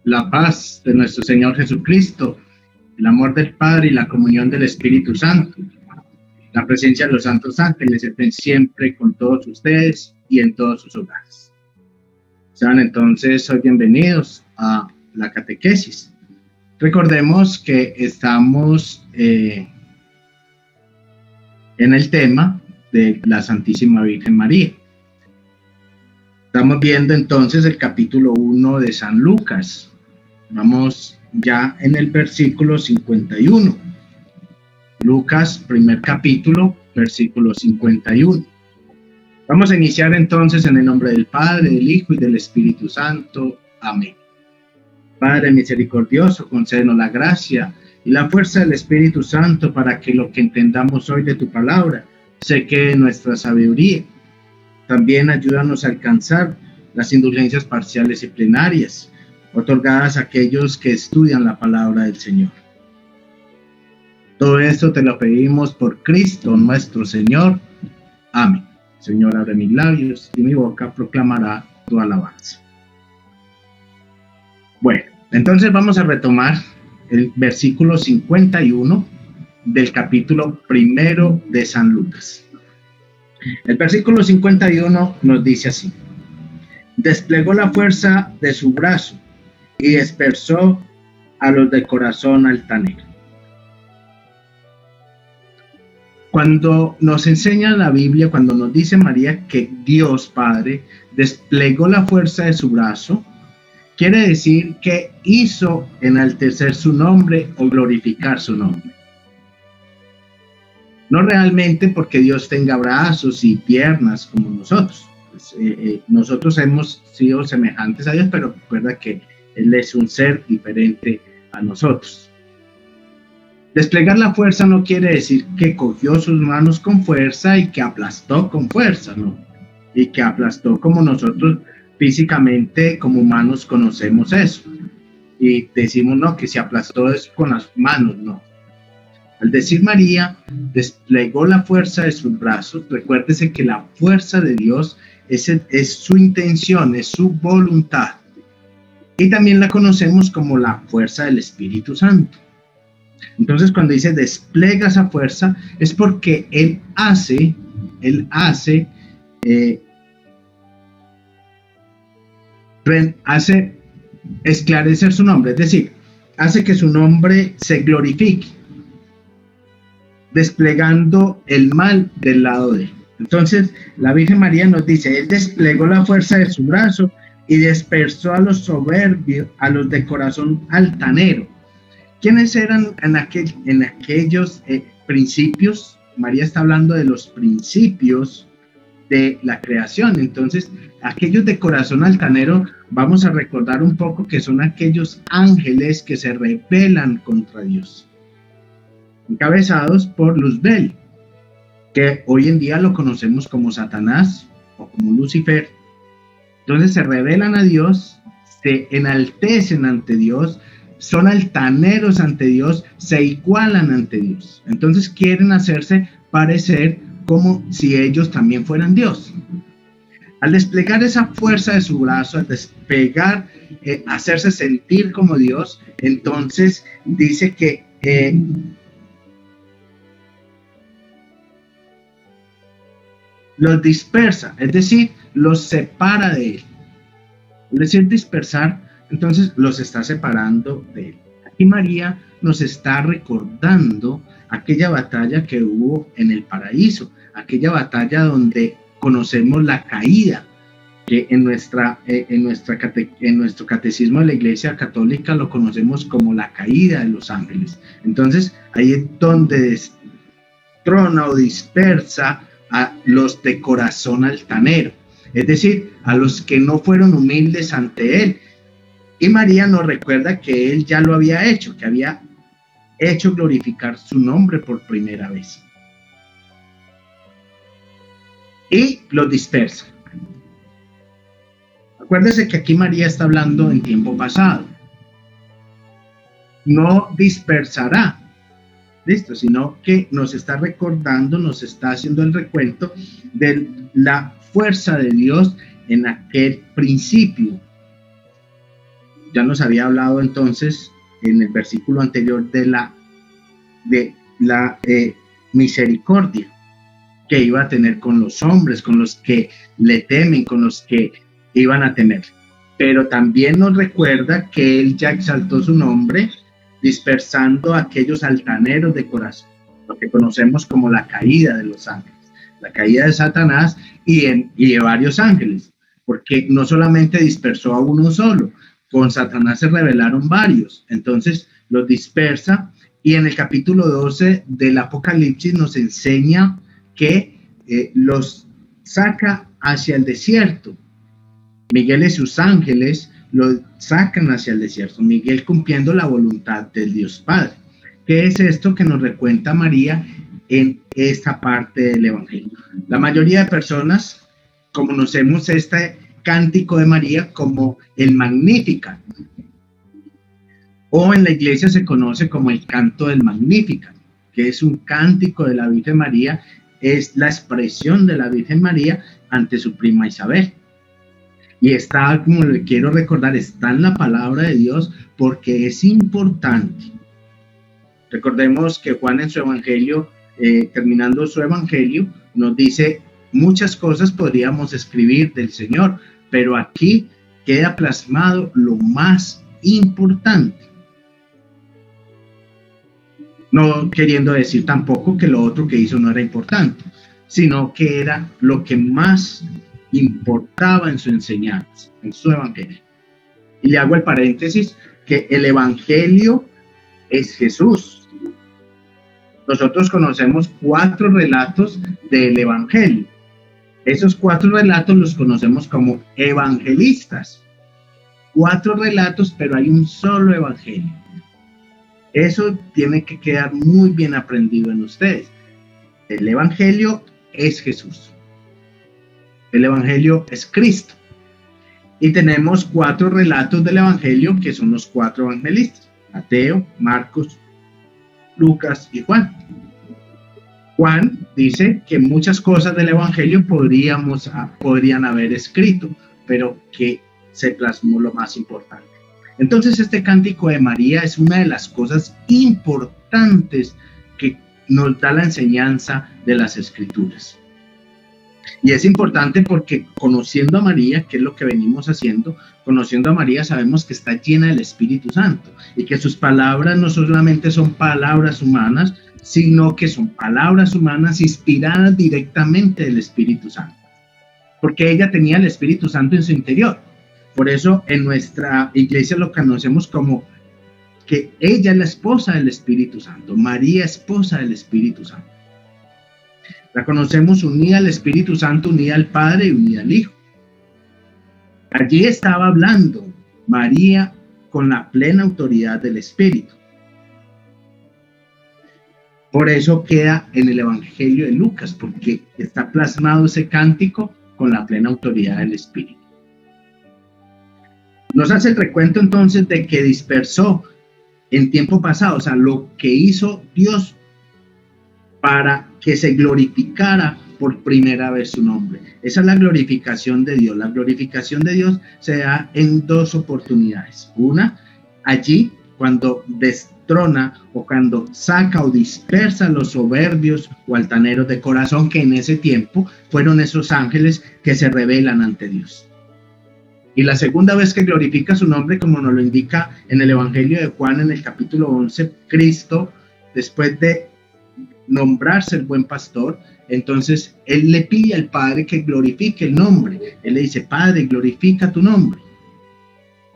La paz de nuestro Señor Jesucristo, el amor del Padre y la comunión del Espíritu Santo, la presencia de los santos ángeles estén siempre con todos ustedes y en todos sus hogares. Sean entonces hoy bienvenidos a la catequesis. Recordemos que estamos en el tema de la Santísima Virgen María. Estamos viendo entonces el capítulo 1 de San Lucas. Vamos ya en el versículo 51. Lucas, primer capítulo, versículo 51. Vamos a iniciar entonces en el nombre del Padre, del Hijo y del Espíritu Santo. Amén. Padre misericordioso, concédenos la gracia y la fuerza del Espíritu Santo para que lo que entendamos hoy de tu palabra se quede en nuestra sabiduría. También ayúdanos a alcanzar las indulgencias parciales y plenarias, otorgadas a aquellos que estudian la palabra del Señor. Todo esto te lo pedimos por Cristo nuestro Señor. Amén. Señor, abre mis labios y mi boca proclamará tu alabanza. Bueno, entonces vamos a retomar el versículo 51 del capítulo 1 de San Lucas. El versículo 51 nos dice así: desplegó la fuerza de su brazo y dispersó a los de corazón altanero. Cuando nos enseña la Biblia, cuando nos dice María que Dios Padre desplegó la fuerza de su brazo, quiere decir que hizo enaltecer su nombre o glorificar su nombre. No realmente porque Dios tenga brazos y piernas como nosotros. Nosotros hemos sido semejantes a Dios, pero recuerda que Él es un ser diferente a nosotros. Desplegar la fuerza no quiere decir que cogió sus manos con fuerza y que aplastó con fuerza, no. Y que aplastó como nosotros físicamente como humanos conocemos eso. Y decimos, no, que se aplastó es con las manos, no. Al decir María, desplegó la fuerza de sus brazos, recuérdese que la fuerza de Dios es su intención, es su voluntad. Y también la conocemos como la fuerza del Espíritu Santo. Entonces, cuando dice despliega esa fuerza, es porque Él hace esclarecer su nombre, es decir, hace que su nombre se glorifique, desplegando el mal del lado de él. Entonces, la Virgen María nos dice, Él desplegó la fuerza de su brazo y dispersó a los soberbios, a los de corazón altanero. ¿Quiénes eran en aquellos principios? María está hablando de los principios de la creación. Entonces, aquellos de corazón altanero, vamos a recordar un poco que son aquellos ángeles que se rebelan contra Dios, encabezados por Luzbel, que hoy en día lo conocemos como Satanás o como Lucifer. Entonces se rebelan a Dios, se enaltecen ante Dios, son altaneros ante Dios, se igualan ante Dios. Entonces quieren hacerse parecer como si ellos también fueran Dios. Al desplegar esa fuerza de su brazo, al despegar, hacerse sentir como Dios, entonces dice que los dispersa, es decir, los separa de Él. Es decir, dispersar, entonces los está separando de Él. Aquí María nos está recordando aquella batalla que hubo en el paraíso, aquella batalla donde conocemos la caída, que en nuestro catecismo de la Iglesia Católica lo conocemos como la caída de los ángeles. Entonces, ahí es donde destrona o dispersa a los de corazón altanero, es decir, a los que no fueron humildes ante Él. Y María nos recuerda que Él ya lo había hecho, que había hecho glorificar su nombre por primera vez. Y los dispersa. Acuérdese que aquí María está hablando en tiempo pasado. No dispersará, ¿listo? Sino que nos está recordando, nos está haciendo el recuento de la fuerza de Dios en aquel principio. ya nos había hablado entonces en el versículo anterior de la misericordia que iba a tener con los hombres, con los que le temen, con los que iban a temer. Pero también nos recuerda que Él ya exaltó su nombre, dispersando a aquellos altaneros de corazón, lo que conocemos como la caída de los ángeles, la caída de Satanás y de varios ángeles, porque no solamente dispersó a uno solo, con Satanás se rebelaron varios, entonces los dispersa, y en el capítulo 12 del Apocalipsis nos enseña que los saca hacia el desierto. Miguel y sus ángeles lo sacan hacia el desierto, Miguel cumpliendo la voluntad del Dios Padre. ¿Qué es esto que nos recuenta María en esta parte del Evangelio? La mayoría de personas conocemos este cántico de María como el Magnificat, o en la iglesia se conoce como el canto del Magnificat, que es un cántico de la Virgen María, es la expresión de la Virgen María ante su prima Isabel. Y está, como le quiero recordar, está en la palabra de Dios porque es importante. Recordemos que Juan en su evangelio, terminando su evangelio, nos dice muchas cosas podríamos escribir del Señor, pero aquí queda plasmado lo más importante. No queriendo decir tampoco que lo otro que hizo no era importante, sino que era lo que más importaba en su enseñanza, en su evangelio. Y le hago el paréntesis que el evangelio es Jesús. Nosotros conocemos 4 relatos del evangelio. Esos 4 relatos los conocemos como evangelistas. 4 relatos, pero hay un solo evangelio. Eso tiene que quedar muy bien aprendido en ustedes. El evangelio es Jesús. El evangelio es Cristo. Y tenemos 4 relatos del evangelio que son los 4 evangelistas: Mateo, Marcos, Lucas y Juan. Juan dice que muchas cosas del evangelio podrían haber escrito, pero que se plasmó lo más importante. Entonces este cántico de María es una de las cosas importantes que nos da la enseñanza de las Escrituras. Y es importante porque conociendo a María, que es lo que venimos haciendo, conociendo a María sabemos que está llena del Espíritu Santo y que sus palabras no solamente son palabras humanas, sino que son palabras humanas inspiradas directamente del Espíritu Santo. Porque ella tenía el Espíritu Santo en su interior. Por eso en nuestra iglesia lo conocemos como que ella es la esposa del Espíritu Santo, María esposa del Espíritu Santo. La conocemos unida al Espíritu Santo, unida al Padre y unida al Hijo. Allí estaba hablando María con la plena autoridad del Espíritu. Por eso queda en el Evangelio de Lucas, porque está plasmado ese cántico con la plena autoridad del Espíritu. Nos hace el recuento entonces de que dispersó en tiempo pasado, o sea, lo que hizo Dios para que se glorificara por primera vez su nombre. Esa es la glorificación de Dios. La glorificación de Dios se da en 2 oportunidades. Una, allí cuando destrona o cuando saca o dispersa a los soberbios o altaneros de corazón, que en ese tiempo fueron esos ángeles que se rebelan ante Dios. Y la segunda vez que glorifica su nombre, como nos lo indica en el Evangelio de Juan en el capítulo 11, Cristo, después de nombrarse el buen pastor, entonces Él le pide al Padre que glorifique el nombre. Él le dice: Padre, glorifica tu nombre.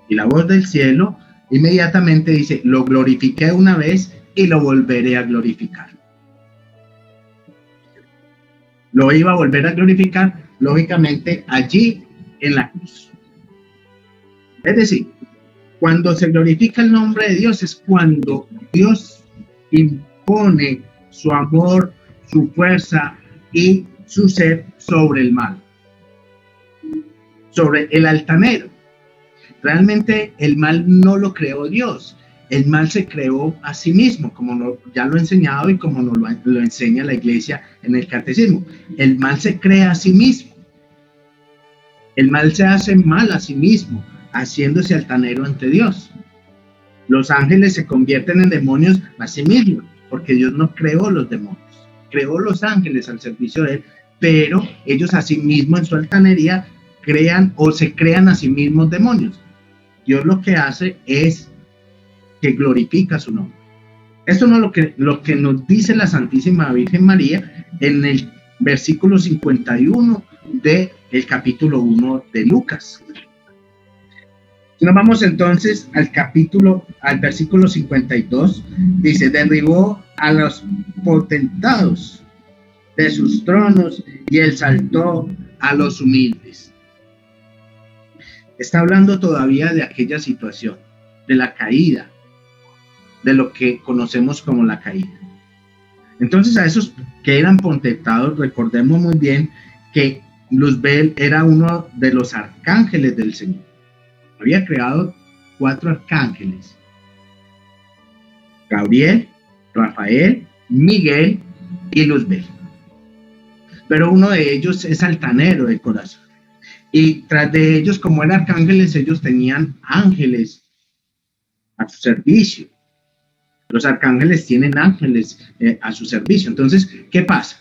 Y la voz del cielo inmediatamente dice: lo glorifiqué una vez y lo volveré a glorificar. Lo iba a volver a glorificar, lógicamente, allí en la cruz. Es decir, cuando se glorifica el nombre de Dios es cuando Dios impone su amor, su fuerza y su ser sobre el mal, sobre el altanero. Realmente el mal no lo creó Dios, el mal se creó a sí mismo, como ya lo he enseñado y como nos lo enseña la iglesia en el catecismo. El mal se crea a sí mismo, el mal se hace mal a sí mismo, haciéndose altanero ante Dios. Los ángeles se convierten en demonios a sí mismos, porque Dios no creó los demonios, creó los ángeles al servicio de Él, pero ellos a sí mismos en su altanería crean o se crean a sí mismos demonios. Dios lo que hace es que glorifica su nombre. Esto no es lo que nos dice la Santísima Virgen María en el versículo 51 del capítulo 1 de Lucas. Si nos vamos entonces al versículo 52, dice: derribó a los potentados de sus tronos y exaltó a los humildes. Está hablando todavía de aquella situación, de la caída, de lo que conocemos como la caída. Entonces, a esos que eran potentados, recordemos muy bien que Luzbel era uno de los arcángeles del Señor. Había creado 4 arcángeles: Gabriel, Rafael, Miguel y Luzbel. Pero uno de ellos es altanero de corazón. Y tras de ellos, como eran arcángeles, ellos tenían ángeles a su servicio. Los arcángeles tienen ángeles a su servicio. Entonces, ¿qué pasa?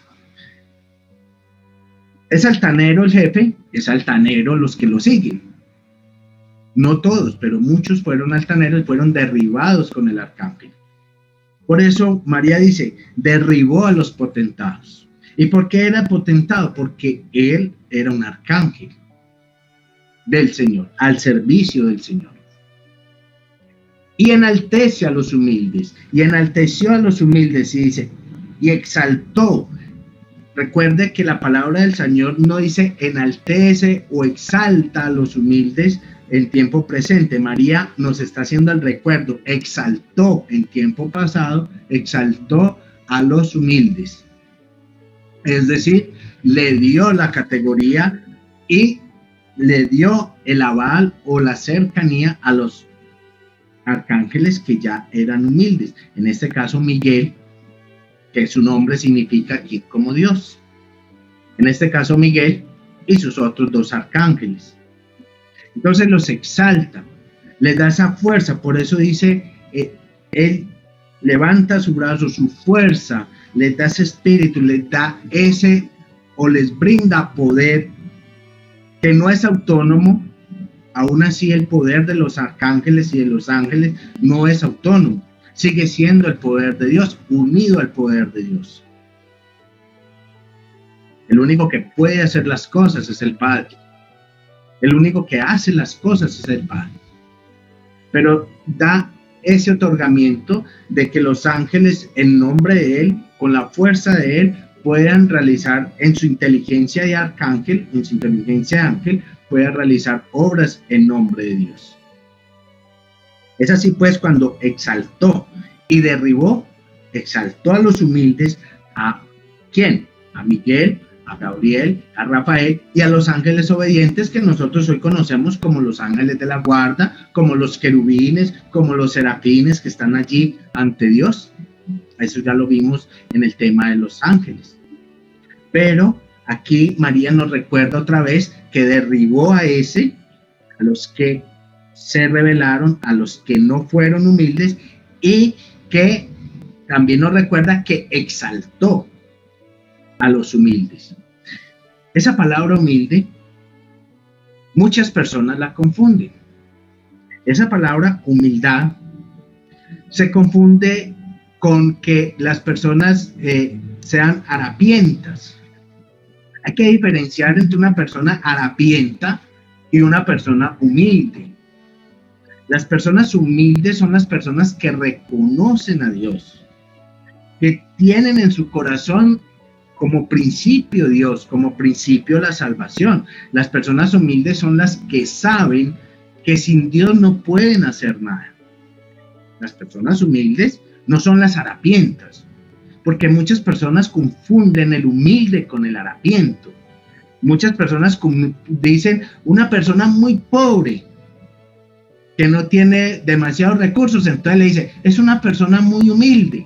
Es altanero el jefe, es altanero los que lo siguen. No todos, pero muchos fueron altaneros y fueron derribados con el arcángel. Por eso María dice, derribó a los potentados. ¿Y por qué era potentado? Porque él era un arcángel del Señor, al servicio del Señor. Y enaltece a los humildes, y enalteció a los humildes, y dice, y exaltó. Recuerde que la palabra del Señor no dice enaltece o exalta a los humildes en tiempo presente. María nos está haciendo el recuerdo, exaltó en tiempo pasado, exaltó a los humildes. Es decir, le dio la categoría y le dio el aval o la cercanía a los arcángeles que ya eran humildes. En este caso, Miguel, que su nombre significa quien como Dios. En este caso, Miguel y sus otros 2 arcángeles. Entonces los exalta, les da esa fuerza. Por eso dice, él levanta su brazo, su fuerza, les da ese espíritu, les da ese o les brinda poder que no es autónomo. Aún así, el poder de los arcángeles y de los ángeles no es autónomo. Sigue siendo el poder de Dios, unido al poder de Dios. El único que puede hacer las cosas es el Padre. El único que hace las cosas es el Padre. Pero da ese otorgamiento de que los ángeles, en nombre de Él, con la fuerza de Él, puedan realizar en su inteligencia de arcángel, en su inteligencia de ángel, puedan realizar obras en nombre de Dios. Es así pues cuando exaltó y derribó, exaltó a los humildes. ¿A quién? A Miguel, a Gabriel, a Rafael y a los ángeles obedientes que nosotros hoy conocemos como los ángeles de la guarda, como los querubines, como los serafines que están allí ante Dios. Eso ya lo vimos en el tema de los ángeles. Pero aquí María nos recuerda otra vez que derribó a los que se rebelaron, a los que no fueron humildes, y que también nos recuerda que exaltó a los humildes. Esa palabra humilde, muchas personas la confunden. Esa palabra humildad se confunde con que las personas sean harapientas. Hay que diferenciar entre una persona harapienta y una persona humilde. Las personas humildes son las personas que reconocen a Dios, que tienen en su corazón como principio Dios, como principio la salvación. Las personas humildes son las que saben que sin Dios no pueden hacer nada. Las personas humildes no son las harapientas, porque muchas personas confunden el humilde con el harapiento. Muchas personas dicen una persona muy pobre que no tiene demasiados recursos, entonces le dice, es una persona muy humilde.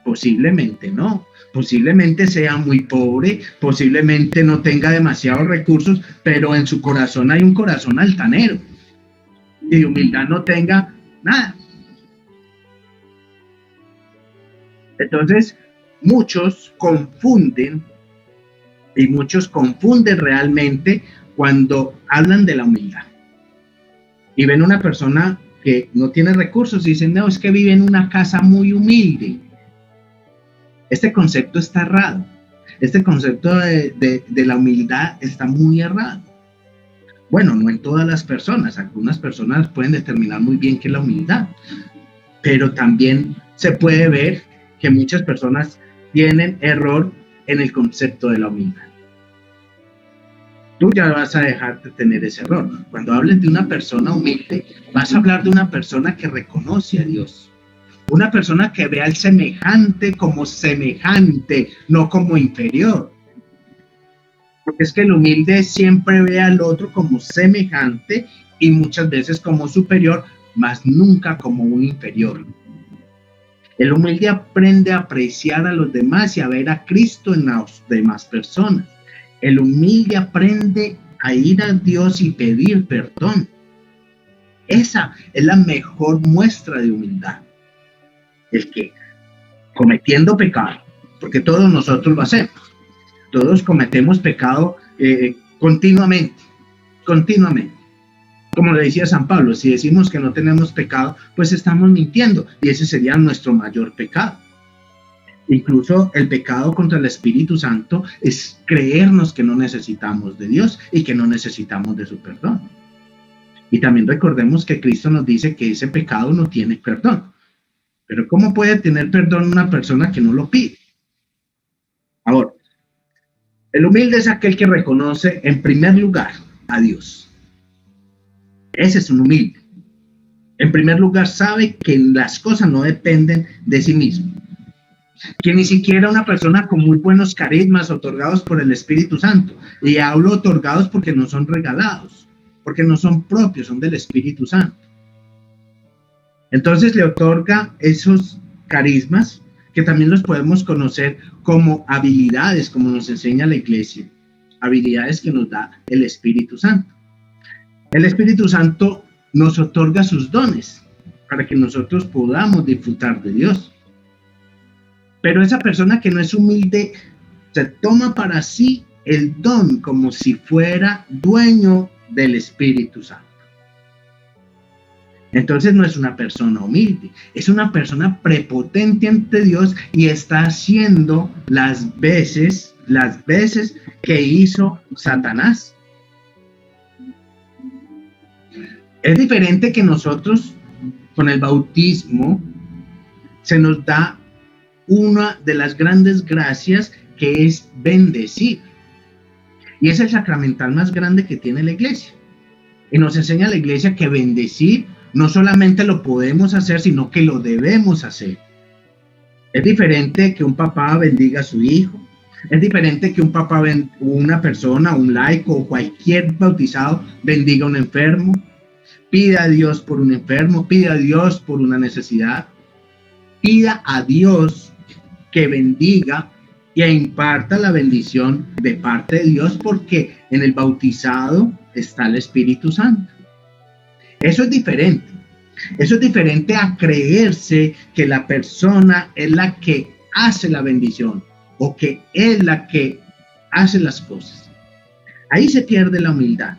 Posiblemente no, posiblemente sea muy pobre, posiblemente no tenga demasiados recursos, pero en su corazón hay un corazón altanero. y de humildad no tenga nada. Entonces, muchos confunden realmente cuando hablan de la humildad. Y ven una persona que no tiene recursos y dicen, no, es que vive en una casa muy humilde. Este concepto está errado. Este concepto de la humildad está muy errado. Bueno, no en todas las personas. Algunas personas pueden determinar muy bien qué es la humildad. Pero también se puede ver que muchas personas tienen error en el concepto de la humildad. Tú ya vas a dejar de tener ese error. Cuando hables de una persona humilde, vas a hablar de una persona que reconoce a Dios. Una persona que ve al semejante como semejante, no como inferior. Porque es que el humilde siempre ve al otro como semejante y muchas veces como superior, mas nunca como un inferior. El humilde aprende a apreciar a los demás y a ver a Cristo en las demás personas. El humilde aprende a ir a Dios y pedir perdón. Esa es la mejor muestra de humildad. El que, cometiendo pecado, porque todos nosotros lo hacemos, todos cometemos pecado continuamente. Como le decía San Pablo, si decimos que no tenemos pecado, pues estamos mintiendo y ese sería nuestro mayor pecado. Incluso el pecado contra el Espíritu Santo es creernos que no necesitamos de Dios y que no necesitamos de su perdón. Y también recordemos que Cristo nos dice que ese pecado no tiene perdón. Pero ¿cómo puede tener perdón una persona que no lo pide? Ahora, el humilde es aquel que reconoce en primer lugar a Dios. Ese es un humilde. En primer lugar, sabe que las cosas no dependen de sí mismo. Que ni siquiera una persona con muy buenos carismas otorgados por el Espíritu Santo, y hablo otorgados porque no son regalados, porque no son propios, son del Espíritu Santo. Entonces le otorga esos carismas que también los podemos conocer como habilidades, como nos enseña la Iglesia, habilidades que nos da el Espíritu Santo. El Espíritu Santo nos otorga sus dones para que nosotros podamos disfrutar de Dios. Pero esa persona que no es humilde se toma para sí el don como si fuera dueño del Espíritu Santo. Entonces no es una persona humilde, es una persona prepotente ante Dios y está haciendo las veces que hizo Satanás. Es diferente que nosotros con el bautismo se nos da una de las grandes gracias que es bendecir. Y es el sacramental más grande que tiene la Iglesia. Y nos enseña la Iglesia que bendecir no solamente lo podemos hacer, sino que lo debemos hacer. Es diferente que un papá bendiga a su hijo. Es diferente que un papá, una persona, un laico o cualquier bautizado bendiga a un enfermo. Pida a Dios por un enfermo, pida a Dios por una necesidad. Pida a Dios que bendiga e imparta la bendición de parte de Dios, porque en el bautizado está el Espíritu Santo. Eso es diferente. Eso es diferente a creerse que la persona es la que hace la bendición o que es la que hace las cosas. Ahí se pierde la humildad.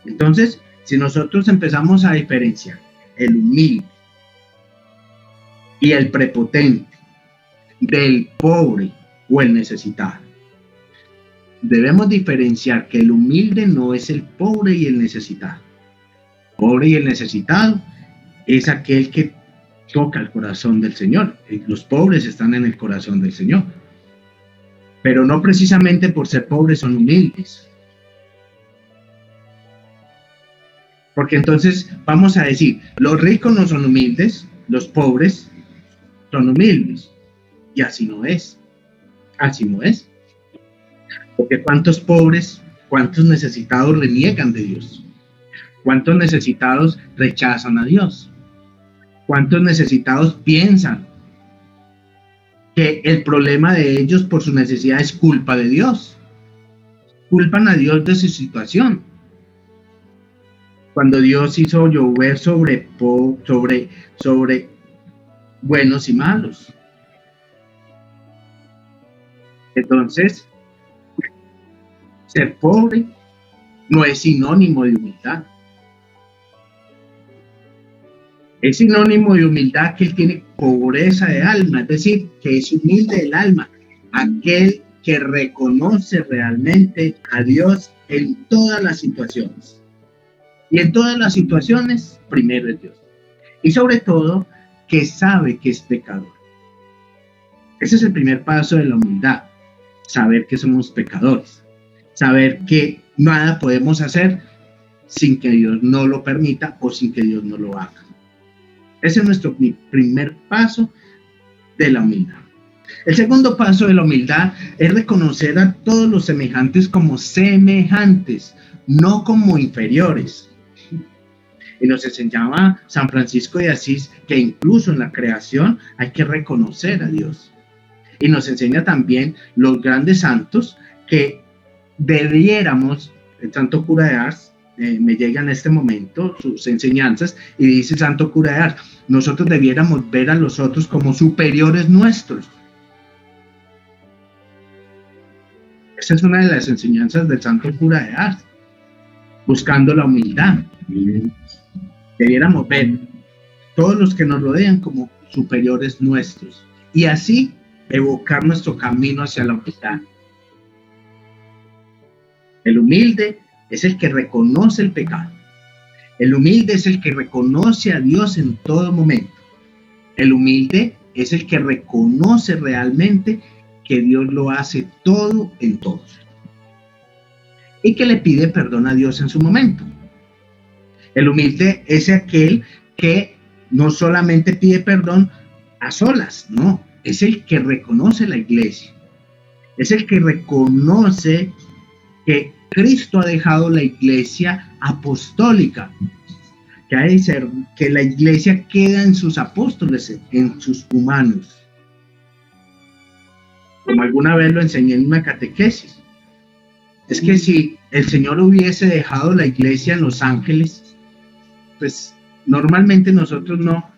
Entonces, si nosotros empezamos a diferenciar el humilde y el prepotente del pobre o el necesitado, debemos diferenciar que el humilde no es el pobre y el necesitado. Pobre y el necesitado es aquel que toca el corazón del Señor. Los pobres están en el corazón del Señor, pero no precisamente por ser pobres son humildes. Porque entonces vamos a decir, los ricos no son humildes, los pobres son humildes. Y así no es. Así no es. Porque cuántos pobres, cuántos necesitados reniegan de Dios. ¿Cuántos necesitados rechazan a Dios? ¿Cuántos necesitados piensan que el problema de ellos por su necesidad es culpa de Dios? Culpan a Dios de su situación. Cuando Dios hizo llover sobre buenos y malos. Entonces, ser pobre no es sinónimo de humildad. Es sinónimo de humildad que él tiene pobreza de alma, es decir, que es humilde del alma, aquel que reconoce realmente a Dios en todas las situaciones. Y en todas las situaciones, primero es Dios. Y sobre todo, que sabe que es pecador. Ese es el primer paso de la humildad, saber que somos pecadores, saber que nada podemos hacer sin que Dios no lo permita o sin que Dios no lo haga. Ese es nuestro primer paso de la humildad. El segundo paso de la humildad es reconocer a todos los semejantes como semejantes, no como inferiores. Y nos enseñaba San Francisco de Asís que incluso en la creación hay que reconocer a Dios. Y nos enseña también los grandes santos que debiéramos, el santo cura de Ars, me llega en este momento sus enseñanzas y dice el santo cura de Ars, nosotros debiéramos ver a los otros como superiores nuestros. Esa es una de las enseñanzas del santo cura de Ars, buscando la humildad. Debiéramos ver todos los que nos rodean como superiores nuestros y así evocar nuestro camino hacia la humildad. El humilde es el que reconoce el pecado. El humilde es el que reconoce a Dios en todo momento. El humilde es el que reconoce realmente que Dios lo hace todo en todos. Y que le pide perdón a Dios en su momento. El humilde es aquel que no solamente pide perdón a solas, no, es el que reconoce la iglesia. Es el que reconoce que Cristo ha dejado la iglesia apostólica, que la iglesia queda en sus apóstoles, en sus humanos. Como alguna vez lo enseñé en una catequesis. Es que si el Señor hubiese dejado la iglesia en los ángeles, pues normalmente nosotros no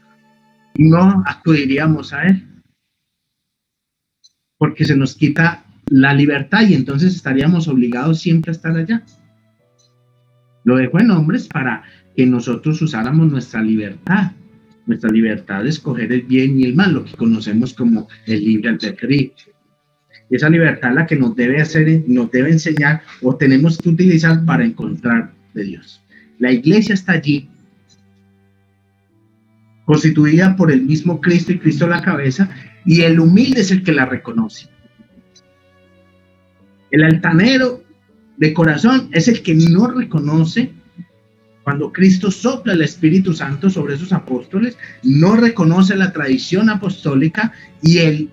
acudiríamos a Él, porque se nos quita la libertad y entonces estaríamos obligados siempre a estar allá. Lo dejó en hombres para que nosotros usáramos nuestra libertad de escoger el bien y el mal, lo que conocemos como el libre albedrío. Y esa libertad es la que nos debe enseñar o tenemos que utilizar para encontrar de Dios. La iglesia está allí, constituida por el mismo Cristo y Cristo la cabeza, y el humilde es el que la reconoce. El altanero de corazón es el que no reconoce cuando Cristo sopla el Espíritu Santo sobre esos apóstoles, no reconoce la tradición apostólica, y el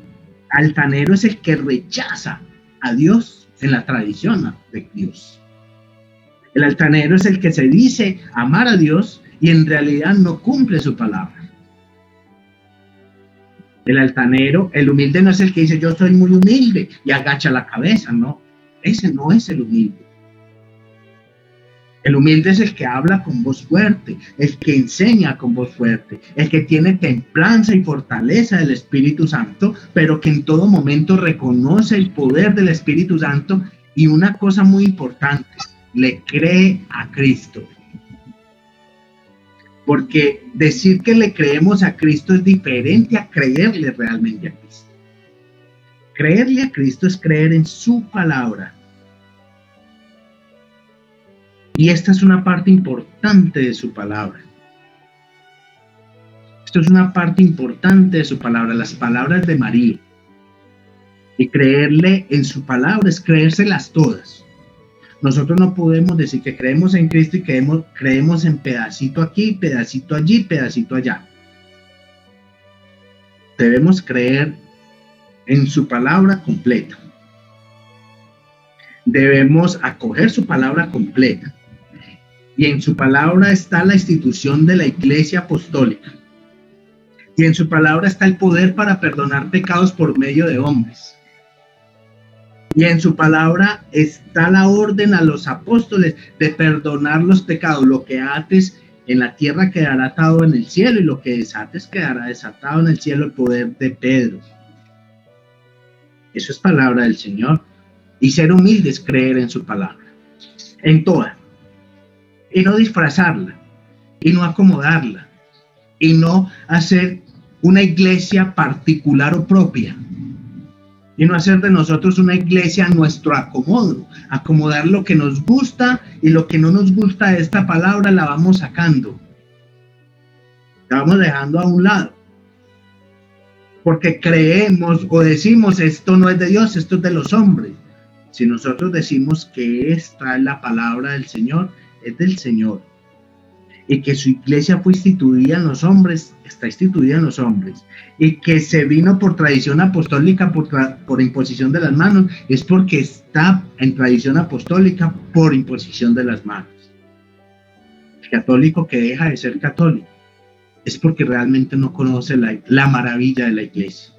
altanero es el que rechaza a Dios en la tradición de Dios. El altanero es el que se dice amar a Dios y en realidad no cumple su palabra. El altanero, el humilde no es el que dice yo soy muy humilde y agacha la cabeza, no. Ese no es el humilde. El humilde es el que habla con voz fuerte, el que enseña con voz fuerte, el que tiene templanza y fortaleza del Espíritu Santo, pero que en todo momento reconoce el poder del Espíritu Santo y una cosa muy importante, le cree a Cristo. Porque decir que le creemos a Cristo es diferente a creerle realmente a Cristo. Creerle a Cristo es creer en su palabra. Y esta es una parte importante de su palabra. Esto es una parte importante de su palabra, las palabras de María. Y creerle en su palabra es creérselas todas. Nosotros no podemos decir que creemos en Cristo y creemos en pedacito aquí, pedacito allí, pedacito allá. Debemos creer en su palabra completa. Debemos acoger su palabra completa. Y en su palabra está la institución de la Iglesia Apostólica. Y en su palabra está el poder para perdonar pecados por medio de hombres. Y en su palabra está la orden a los apóstoles de perdonar los pecados. Lo que ates en la tierra quedará atado en el cielo, y lo que desates quedará desatado en el cielo. El poder de Pedro. Eso es palabra del Señor. Y ser humilde es creer en su palabra, en toda, y no disfrazarla, y no acomodarla, y no hacer una iglesia particular o propia, y no hacer de nosotros una iglesia a nuestro acomodo, acomodar lo que nos gusta, y lo que no nos gusta de esta palabra la vamos sacando, la vamos dejando a un lado, porque creemos o decimos esto no es de Dios, esto es de los hombres. Si nosotros decimos que esta es la palabra del Señor, es del Señor, y que su iglesia fue instituida en los hombres, está instituida en los hombres, y que se vino por tradición apostólica, por imposición de las manos, es porque está en tradición apostólica por imposición de las manos. El católico que deja de ser católico es porque realmente no conoce la maravilla de la iglesia.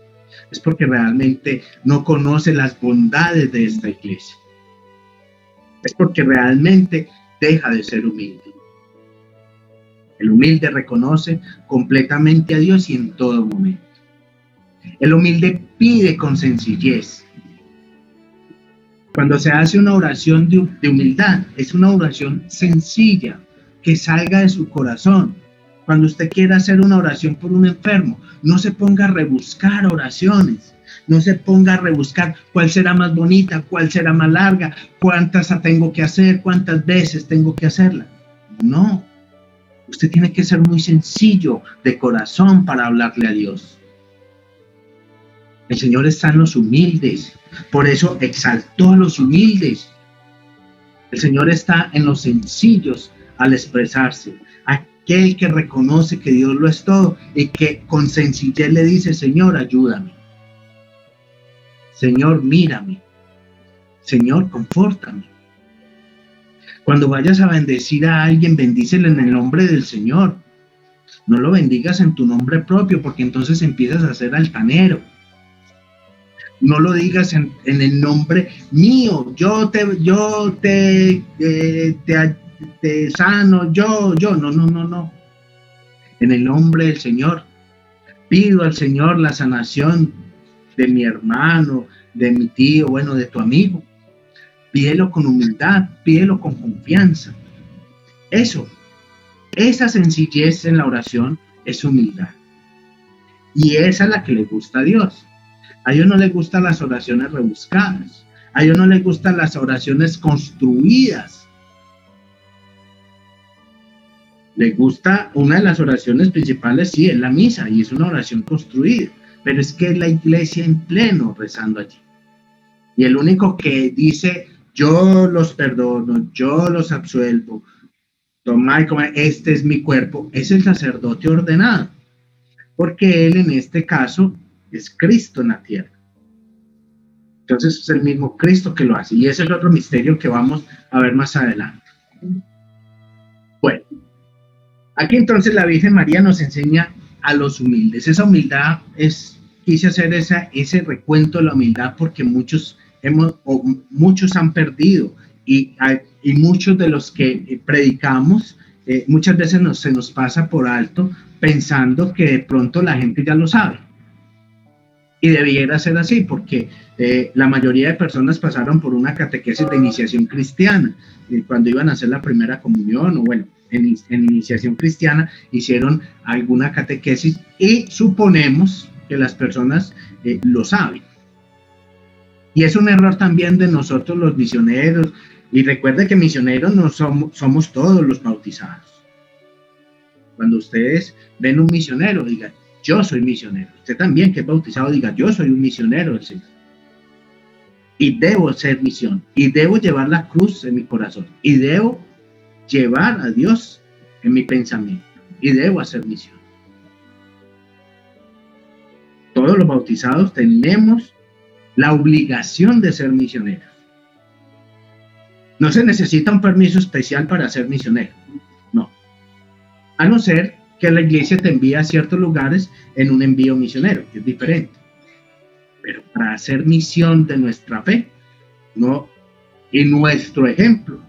Es porque realmente no conoce las bondades de esta iglesia. Es porque realmente deja de ser humilde. El humilde reconoce completamente a Dios y en todo momento. El humilde pide con sencillez. Cuando se hace una oración de humildad, es una oración sencilla, que salga de su corazón. Cuando usted quiera hacer una oración por un enfermo, no se ponga a rebuscar oraciones, no se ponga a rebuscar cuál será más bonita, cuál será más larga, cuántas tengo que hacer, cuántas veces tengo que hacerla. No, usted tiene que ser muy sencillo de corazón para hablarle a Dios. El Señor está en los humildes, por eso exaltó a los humildes. El Señor está en los sencillos al expresarse. Aquel que reconoce que Dios lo es todo y que con sencillez le dice: Señor, ayúdame. Señor, mírame. Señor, confórtame. Cuando vayas a bendecir a alguien, bendícele en el nombre del Señor. No lo bendigas en tu nombre propio, porque entonces empiezas a ser altanero. No lo digas en el nombre mío. Yo te sano, yo. No. En el nombre del Señor. Pido al Señor la sanación de mi hermano, de mi tío, bueno, de tu amigo. Pídelo con humildad, pídelo con confianza. Esa sencillez en la oración es humildad. Y esa es la que le gusta a Dios. A Dios no le gustan las oraciones rebuscadas. A Dios no le gustan las oraciones construidas. Le gusta una de las oraciones principales, sí, es la misa, y es una oración construida. Pero es que es la iglesia en pleno rezando allí. Y el único que dice: yo los perdono, yo los absuelvo, tomad y comed, este es mi cuerpo, es el sacerdote ordenado. Porque él en este caso es Cristo en la tierra. Entonces es el mismo Cristo que lo hace. Y ese es otro misterio que vamos a ver más adelante. Bueno, aquí entonces la Virgen María nos enseña a los humildes. Esa humildad quise hacer ese recuento de la humildad porque muchos han perdido y muchos de los que predicamos muchas veces se nos pasa por alto pensando que de pronto la gente ya lo sabe. Y debiera ser así, porque la mayoría de personas pasaron por una catequesis de iniciación cristiana. Cuando iban a hacer la primera comunión, o bueno, en iniciación cristiana, hicieron alguna catequesis y suponemos que las personas lo saben. Y es un error también de nosotros los misioneros. Y recuerde que misioneros no somos todos los bautizados. Cuando ustedes ven un misionero, digan: yo soy misionero. Usted también, que es bautizado, diga: yo soy un misionero del Señor. Y debo ser misión. Y debo llevar la cruz en mi corazón. Y debo llevar a Dios en mi pensamiento. Y debo hacer misión. Todos los bautizados tenemos la obligación de ser misioneros. No se necesita un permiso especial para ser misionero. No. A no ser que la iglesia te envíe a ciertos lugares en un envío misionero, que es diferente. Pero para hacer misión de nuestra fe, No, y nuestro ejemplo,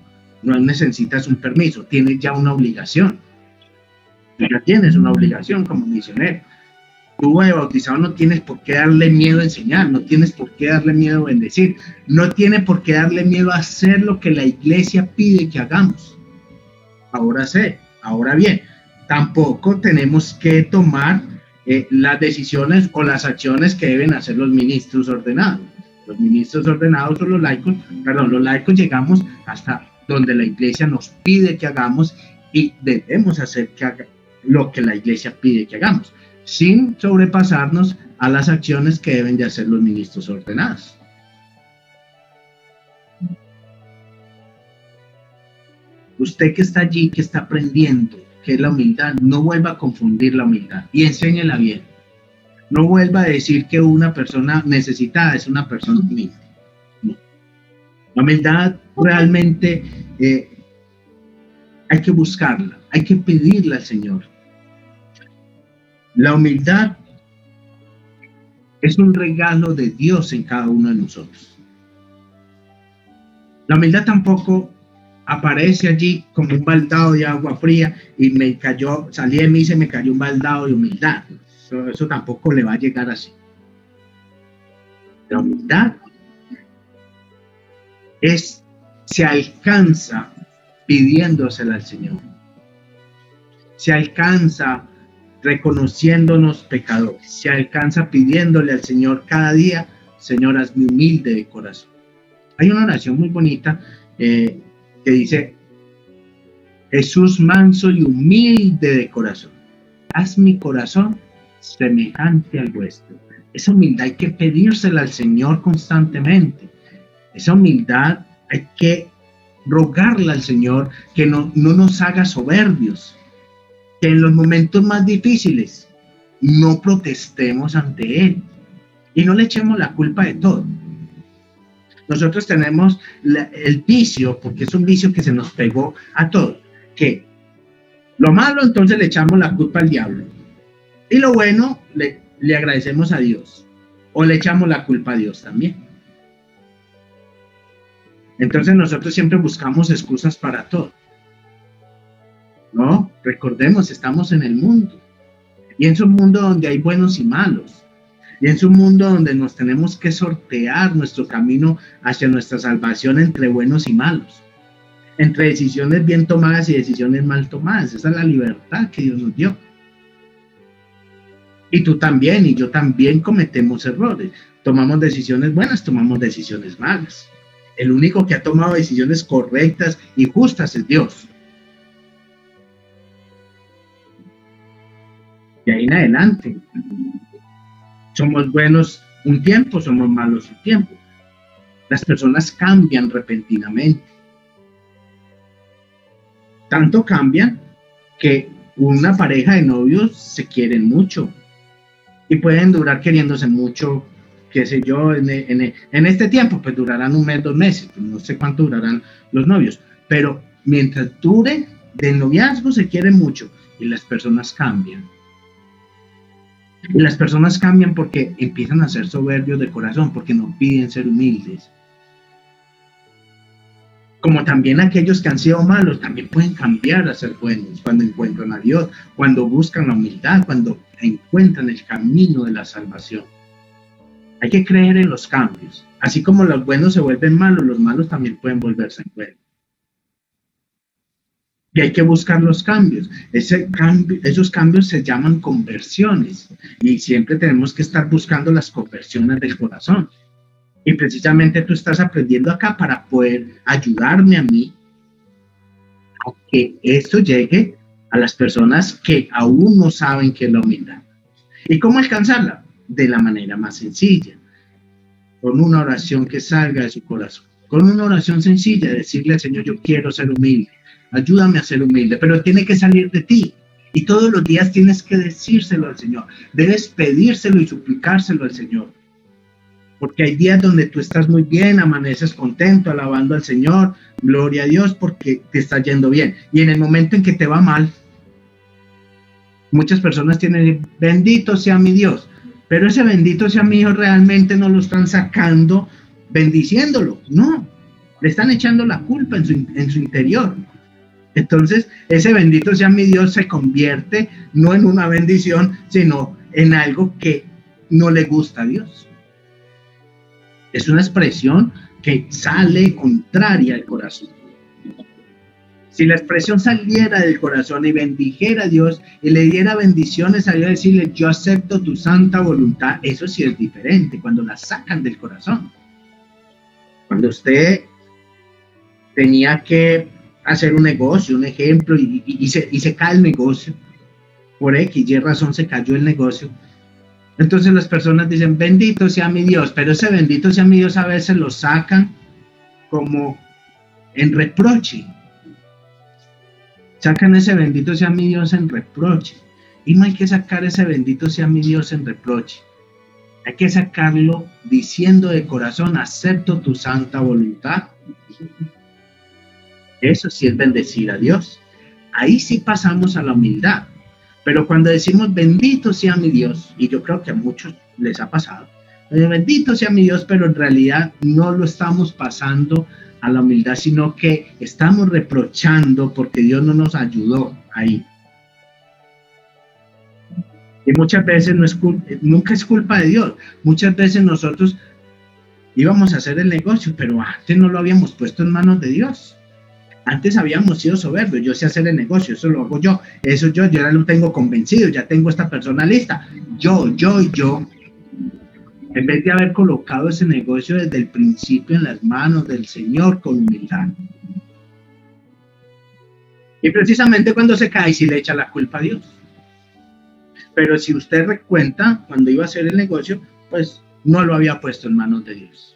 no necesitas un permiso, tienes ya una obligación. Tú ya tienes una obligación como misionero. Tú de bautizado no tienes por qué darle miedo a enseñar, no tienes por qué darle miedo a bendecir, no tiene por qué darle miedo a hacer lo que la iglesia pide que hagamos. Ahora bien, tampoco tenemos que tomar las decisiones o las acciones que deben hacer los ministros ordenados. Los ministros ordenados o los laicos llegamos hasta donde la iglesia nos pide que hagamos y debemos hacer lo que la iglesia pide que hagamos, sin sobrepasarnos a las acciones que deben de hacer los ministros ordenados. Usted que está allí, que está aprendiendo qué es la humildad, no vuelva a confundir la humildad y enséñela bien. No vuelva a decir que una persona necesitada es una persona humilde. No. La humildad realmente hay que buscarla, hay que pedirla al Señor. La humildad es un regalo de Dios en cada uno de nosotros. La humildad tampoco aparece allí como un baldado de agua fría y salí de mí y se me cayó un baldado de humildad. Eso tampoco le va a llegar así. La humildad se alcanza pidiéndosela al Señor. Se alcanza reconociéndonos pecadores. Se alcanza pidiéndole al Señor cada día: Señor, hazme humilde de corazón. Hay una oración muy bonita que dice: Jesús manso y humilde de corazón, haz mi corazón semejante al vuestro. Esa humildad hay que pedírsela al Señor constantemente. Esa humildad hay que rogarle al Señor que no nos haga soberbios, que en los momentos más difíciles no protestemos ante Él y no le echemos la culpa de todo. Nosotros tenemos el vicio, porque es un vicio que se nos pegó a todos, que lo malo entonces le echamos la culpa al diablo y lo bueno le agradecemos a Dios, o le echamos la culpa a Dios también. Entonces nosotros siempre buscamos excusas para todo. No, recordemos, estamos en el mundo, y es un mundo donde hay buenos y malos, y es un mundo donde nos tenemos que sortear nuestro camino hacia nuestra salvación entre buenos y malos, entre decisiones bien tomadas y decisiones mal tomadas. Esa es la libertad que Dios nos dio. Y tú también y yo también cometemos errores, tomamos decisiones buenas, tomamos decisiones malas. El único que ha tomado decisiones correctas y justas es Dios. Y ahí en adelante, somos buenos un tiempo, somos malos un tiempo. Las personas cambian repentinamente. Tanto cambian que una pareja de novios se quieren mucho y pueden durar queriéndose mucho, qué sé yo, en este tiempo, pues durarán un mes, 2 meses, pues no sé cuánto durarán los novios, pero mientras dure del noviazgo se quieren mucho y las personas cambian. Y las personas cambian porque empiezan a ser soberbios de corazón, porque no piden ser humildes. Como también aquellos que han sido malos también pueden cambiar a ser buenos cuando encuentran a Dios, cuando buscan la humildad, cuando encuentran el camino de la salvación. Hay que creer en los cambios. Así como los buenos se vuelven malos, los malos también pueden volverse buenos. Y hay que buscar los cambios. Esos cambios se llaman conversiones. Y siempre tenemos que estar buscando las conversiones del corazón. Y precisamente tú estás aprendiendo acá para poder ayudarme a mí a que esto llegue a las personas que aún no saben qué es la humildad. ¿Y cómo alcanzarla? De la manera más sencilla, con una oración que salga de su corazón, con una oración sencilla, decirle al Señor: yo quiero ser humilde, ayúdame a ser humilde, pero tiene que salir de ti, y todos los días tienes que decírselo al Señor, debes pedírselo y suplicárselo al Señor, porque hay días donde tú estás muy bien, amaneces contento, alabando al Señor, gloria a Dios, porque te está yendo bien, y en el momento en que te va mal, muchas personas tienen: bendito sea mi Dios. Pero ese bendito sea mi Dios realmente no lo están sacando bendiciéndolo, no, le están echando la culpa en su interior. Entonces, ese bendito sea mi Dios se convierte no en una bendición, sino en algo que no le gusta a Dios. Es una expresión que sale contraria al corazón. Si la expresión saliera del corazón y bendijera a Dios y le diera bendiciones a Dios, decirle, yo acepto tu santa voluntad, eso sí es diferente, cuando la sacan del corazón. Cuando usted tenía que hacer un negocio, un ejemplo, y se cae el negocio, por X, Y razón se cayó el negocio, entonces las personas dicen, bendito sea mi Dios, pero ese bendito sea mi Dios a veces lo sacan como en reproche. Sacan ese bendito sea mi Dios en reproche. Y no hay que sacar ese bendito sea mi Dios en reproche. Hay que sacarlo diciendo de corazón, acepto tu santa voluntad. Eso sí es bendecir a Dios. Ahí sí pasamos a la humildad. Pero cuando decimos bendito sea mi Dios, y yo creo que a muchos les ha pasado, bendito sea mi Dios, pero en realidad no lo estamos pasando a la humildad, sino que estamos reprochando porque Dios no nos ayudó ahí. Y muchas veces nunca es culpa de Dios. Muchas veces nosotros íbamos a hacer el negocio, pero antes no lo habíamos puesto en manos de Dios. Antes habíamos sido soberbios, yo sé hacer el negocio, eso lo hago yo, eso yo ya lo tengo convencido, ya tengo esta persona lista, yo. En vez de haber colocado ese negocio desde el principio en las manos del Señor con humildad. Y precisamente cuando se cae, sí le echa la culpa a Dios. Pero si usted recuenta, cuando iba a hacer el negocio, pues no lo había puesto en manos de Dios.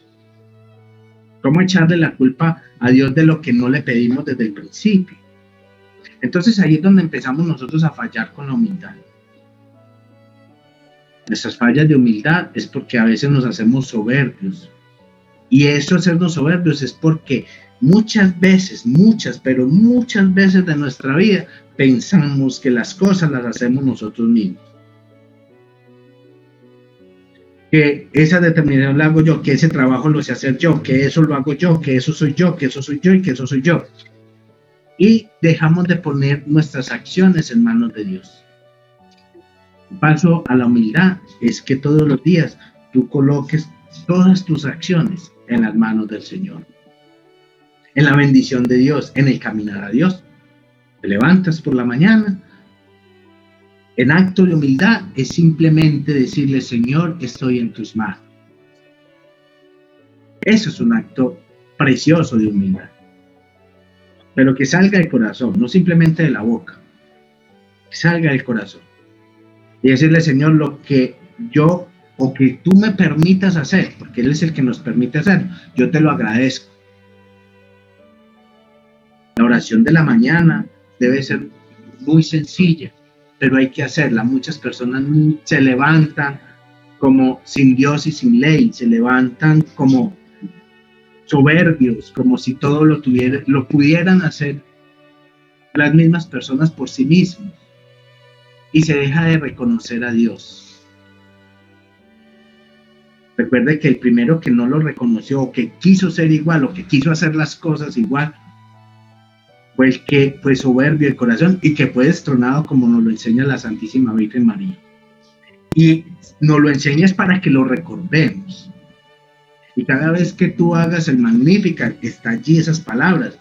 ¿Cómo echarle la culpa a Dios de lo que no le pedimos desde el principio? Entonces ahí es donde empezamos nosotros a fallar con la humildad. Nuestras fallas de humildad es porque a veces nos hacemos soberbios. Y eso, hacernos soberbios, es porque muchas veces de nuestra vida pensamos que las cosas las hacemos nosotros mismos. Que esa determinación la hago yo, que ese trabajo lo sé hacer yo, que eso lo hago yo, que eso soy yo, que eso soy yo y que eso soy yo. Y dejamos de poner nuestras acciones en manos de Dios. El paso a la humildad es que todos los días tú coloques todas tus acciones en las manos del Señor. En la bendición de Dios, en el caminar a Dios. Te levantas por la mañana. En acto de humildad es simplemente decirle, Señor, estoy en tus manos. Eso es un acto precioso de humildad. Pero que salga del corazón, no simplemente de la boca. Que salga del corazón. Y decirle, Señor, lo que yo o que tú me permitas hacer, porque Él es el que nos permite hacer, yo te lo agradezco. La oración de la mañana debe ser muy sencilla, pero hay que hacerla. Muchas personas se levantan como sin Dios y sin ley, se levantan como soberbios, como si todo lo pudieran hacer las mismas personas por sí mismos, y se deja de reconocer a Dios. Recuerde que el primero que no lo reconoció, o que quiso ser igual, o que quiso hacer las cosas igual, fue el que fue soberbio de corazón y que fue destronado, como nos lo enseña la Santísima Virgen María. Y nos lo enseñas para que lo recordemos. Y cada vez que tú hagas el Magnificat, está allí esas palabras,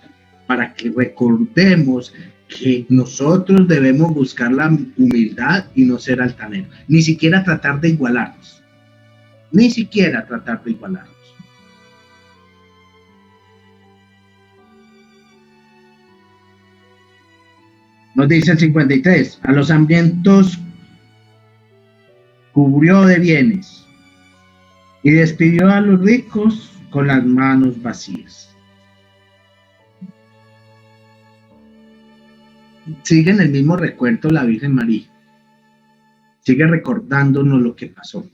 para que recordemos que nosotros debemos buscar la humildad y no ser altaneros. Ni siquiera tratar de igualarnos. Ni siquiera tratar de igualarnos. Nos dice el 53, a los hambrientos cubrió de bienes y despidió a los ricos con las manos vacías. Sigue en el mismo recuerdo la Virgen María. Sigue recordándonos lo que pasó.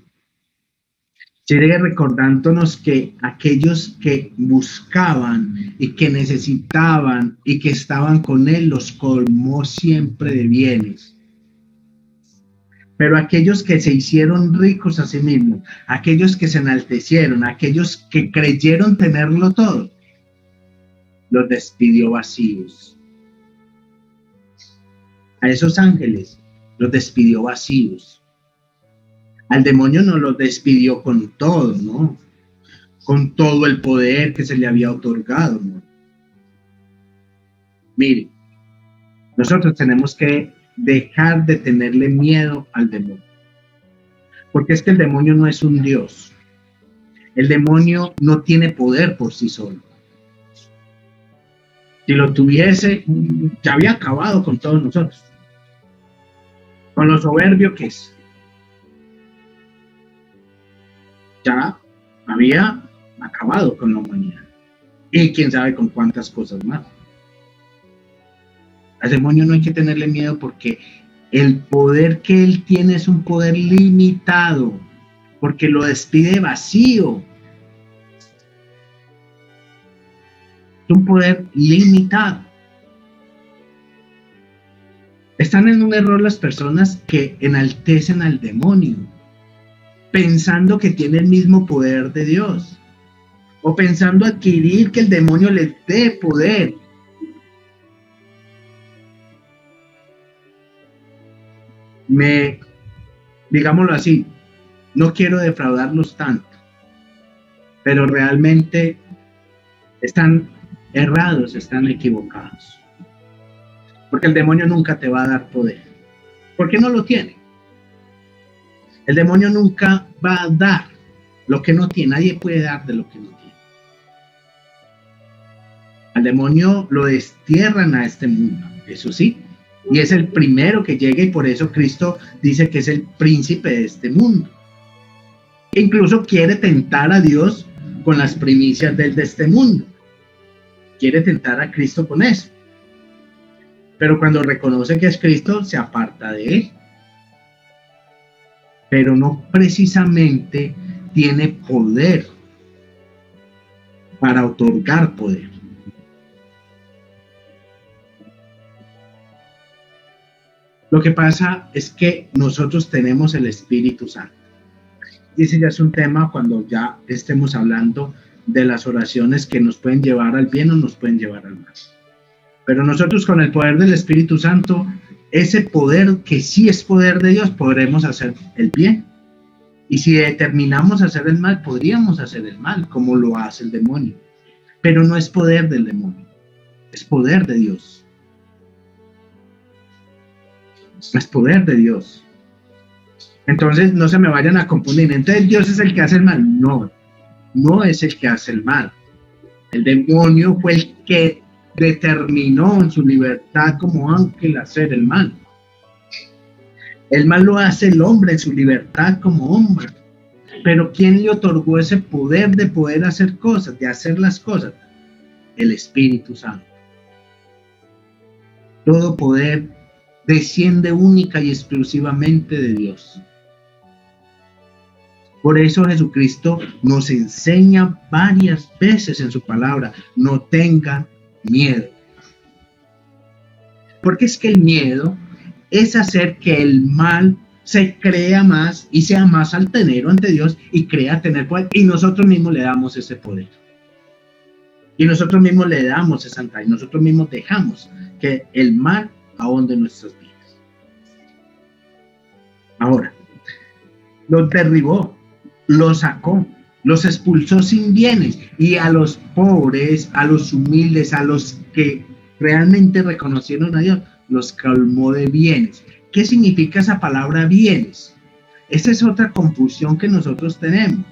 Sigue recordándonos que aquellos que buscaban y que necesitaban y que estaban con Él, los colmó siempre de bienes. Pero aquellos que se hicieron ricos a sí mismos, aquellos que se enaltecieron, aquellos que creyeron tenerlo todo, los despidió vacíos. A esos ángeles los despidió vacíos. Al demonio no los despidió con todo, ¿no? Con todo el poder que se le había otorgado, ¿no? Mire, nosotros tenemos que dejar de tenerle miedo al demonio. Porque es que el demonio no es un dios. El demonio no tiene poder por sí solo. Si lo tuviese, ya había acabado con todos nosotros. Con lo soberbio que es. Ya había acabado con la humanidad. Y quién sabe con cuántas cosas más. Al demonio no hay que tenerle miedo porque el poder que él tiene es un poder limitado, porque lo despide vacío. Es un poder limitado. Están en un error las personas que enaltecen al demonio, pensando que tiene el mismo poder de Dios, o pensando adquirir que el demonio les dé poder. Digámoslo así, no quiero defraudarlos tanto, pero realmente están errados, están equivocados. Porque el demonio nunca te va a dar poder, porque no lo tiene. El demonio nunca va a dar lo que no tiene, nadie puede dar de lo que no tiene. Al demonio lo destierran a este mundo, eso sí, y es el primero que llega y por eso Cristo dice que es el príncipe de este mundo. E incluso quiere tentar a Dios con las primicias de este mundo. Quiere tentar a Cristo con eso. Pero cuando reconoce que es Cristo, se aparta de él. Pero no precisamente tiene poder para otorgar poder. Lo que pasa es que nosotros tenemos el Espíritu Santo. Y ese ya es un tema cuando ya estemos hablando de las oraciones que nos pueden llevar al bien o nos pueden llevar al mal. Pero nosotros con el poder del Espíritu Santo, ese poder que sí es poder de Dios, podremos hacer el bien. Y si determinamos hacer el mal, podríamos hacer el mal, como lo hace el demonio. Pero no es poder del demonio, es poder de Dios. Es poder de Dios. Entonces no se me vayan a confundir. Entonces Dios es el que hace el mal. No, no es el que hace el mal. El demonio fue el que determinó en su libertad como ángel hacer el mal. El mal lo hace el hombre en su libertad como hombre. Pero ¿quién le otorgó ese poder de poder hacer cosas, de hacer las cosas? El Espíritu Santo. Todo poder desciende única y exclusivamente de Dios. Por eso Jesucristo nos enseña varias veces en su palabra, no tengan miedo. Porque es que el miedo es hacer que el mal se crea más y sea más altanero ante Dios y crea tener poder. Y nosotros mismos le damos ese poder. Y nosotros mismos le damos esa santidad. Y nosotros mismos dejamos que el mal ahonde nuestras vidas. Ahora, los derribó, los sacó, los expulsó sin bienes y a los pobres, a los humildes, a los que realmente reconocieron a Dios, los colmó de bienes. ¿Qué significa esa palabra bienes? Esa es otra confusión que nosotros tenemos,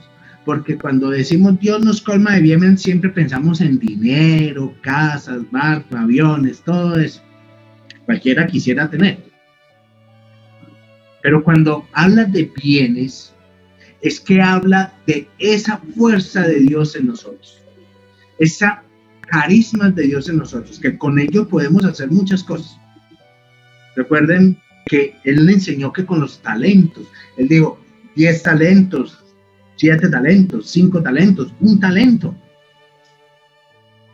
porque cuando decimos Dios nos colma de bienes, siempre pensamos en dinero, casas, barcos, aviones, todo eso. Cualquiera quisiera tener. Pero cuando habla de bienes, es que habla de esa fuerza de Dios en nosotros, esa carisma de Dios en nosotros, que con ello podemos hacer muchas cosas. Recuerden que Él le enseñó que con los talentos, Él dijo 10 talentos, 7 talentos, 5 talentos, 1 talento.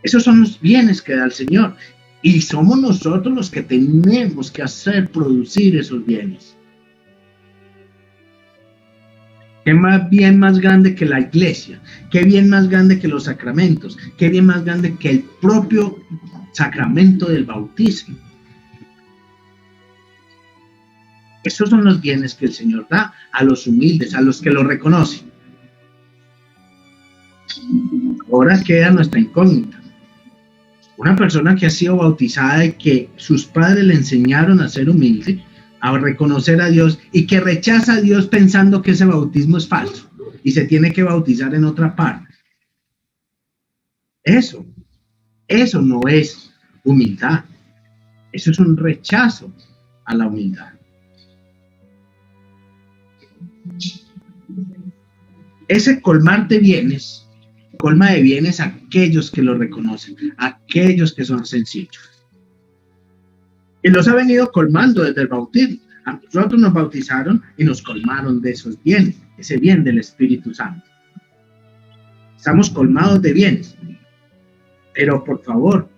Esos son los bienes que da el Señor. Y somos nosotros los que tenemos que hacer producir esos bienes. ¿Qué más bien más grande que la iglesia? ¿Qué bien más grande que los sacramentos? ¿Qué bien más grande que el propio sacramento del bautismo? Esos son los bienes que el Señor da a los humildes, a los que lo reconocen. Ahora queda nuestra incógnita. Una persona que ha sido bautizada y que sus padres le enseñaron a ser humilde, a reconocer a Dios, y que rechaza a Dios pensando que ese bautismo es falso y se tiene que bautizar en otra parte. Eso no es humildad. Eso es un rechazo a la humildad. Ese colmar de bienes, colma de bienes a aquellos que lo reconocen, a aquellos que son sencillos. Y los ha venido colmando desde el bautismo. A nosotros nos bautizaron y nos colmaron de esos bienes, ese bien del Espíritu Santo. Estamos colmados de bienes. Pero por favor,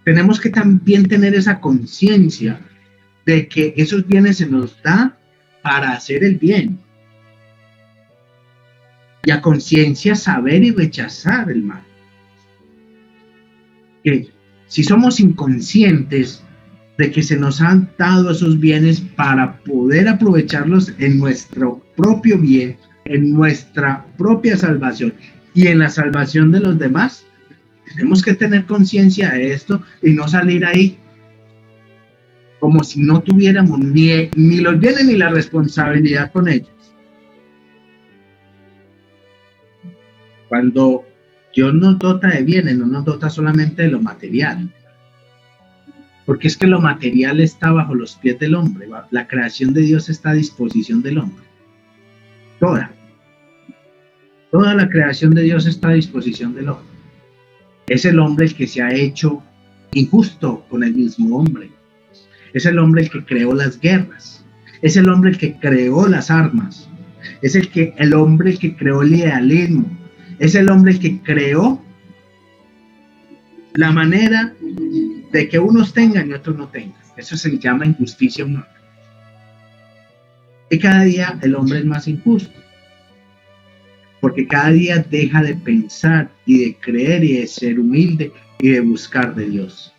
tenemos que también tener esa conciencia de que esos bienes se nos da para hacer el bien. Y a conciencia saber y rechazar el mal. Que si somos inconscientes de que se nos han dado esos bienes para poder aprovecharlos en nuestro propio bien, en nuestra propia salvación y en la salvación de los demás, tenemos que tener conciencia de esto y no salir ahí como si no tuviéramos ni los bienes ni la responsabilidad con ellos. Cuando Dios nos dota de bienes, no nos dota solamente de lo material. Porque es que lo material está bajo los pies del hombre. La creación de Dios está a disposición del hombre. Toda la creación de Dios está a disposición del hombre. Es el hombre el que se ha hecho injusto con el mismo hombre. Es el hombre el que creó las guerras. Es el hombre el que creó las armas. Es el hombre el que creó el idealismo. Es el hombre el que creó la manera de que unos tengan y otros no tengan. Eso se llama injusticia humana. Y cada día el hombre es más injusto. Porque cada día deja de pensar y de creer y de ser humilde y de buscar de Dios.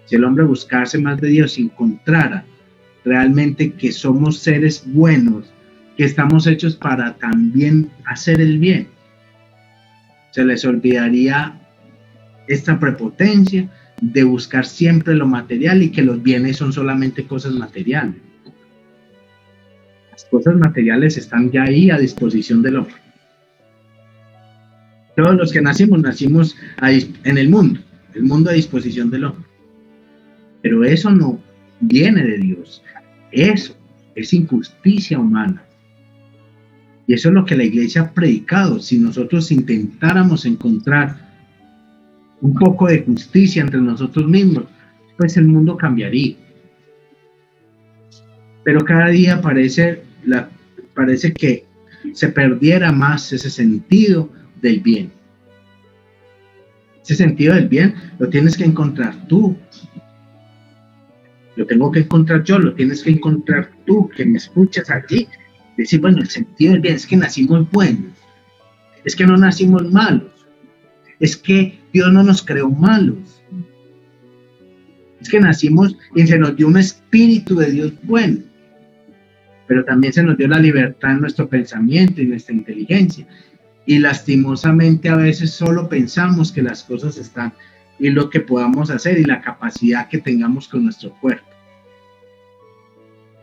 Si el hombre buscase más de Dios y encontrara realmente que somos seres buenos, que estamos hechos para también hacer el bien, se les olvidaría esta prepotencia de buscar siempre lo material y que los bienes son solamente cosas materiales. Las cosas materiales están ya ahí a disposición del hombre. Todos los que nacimos en el mundo a disposición del hombre. Pero eso no viene de Dios. Eso es injusticia humana. Y eso es lo que la iglesia ha predicado. Si nosotros intentáramos encontrar un poco de justicia entre nosotros mismos, pues el mundo cambiaría. Pero cada día parece que se perdiera más ese sentido del bien. Ese sentido del bien lo tienes que encontrar tú. Lo tengo que encontrar yo, lo tienes que encontrar tú, que me escuchas aquí. Decir, bueno, el sentido del bien es que nacimos buenos, es que no nacimos malos, es que Dios no nos creó malos, es que nacimos y se nos dio un espíritu de Dios bueno, pero también se nos dio la libertad en nuestro pensamiento y nuestra inteligencia, y lastimosamente a veces solo pensamos que las cosas están en lo que podamos hacer y la capacidad que tengamos con nuestro cuerpo.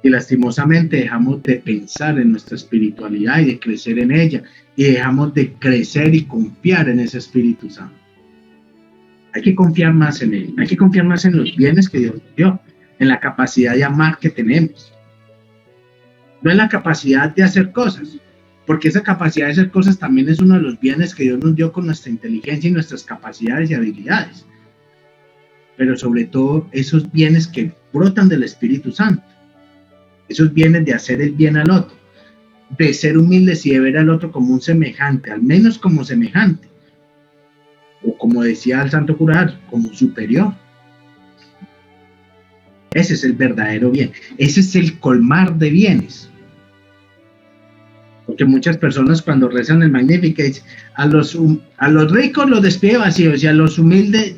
Y lastimosamente dejamos de pensar en nuestra espiritualidad y de crecer en ella, y dejamos de crecer y confiar en ese Espíritu Santo. Hay que confiar más en Él, hay que confiar más en los bienes que Dios nos dio, en la capacidad de amar que tenemos, no en la capacidad de hacer cosas, porque esa capacidad de hacer cosas también es uno de los bienes que Dios nos dio con nuestra inteligencia y nuestras capacidades y habilidades, pero sobre todo esos bienes que brotan del Espíritu Santo. Esos bienes de hacer el bien al otro, de ser humildes y de ver al otro como un semejante, al menos como semejante, o como decía el santo cura, como superior. Ese es el verdadero bien, ese es el colmar de bienes. Porque muchas personas cuando rezan el Magnificat, a los ricos los despide vacíos y a los humildes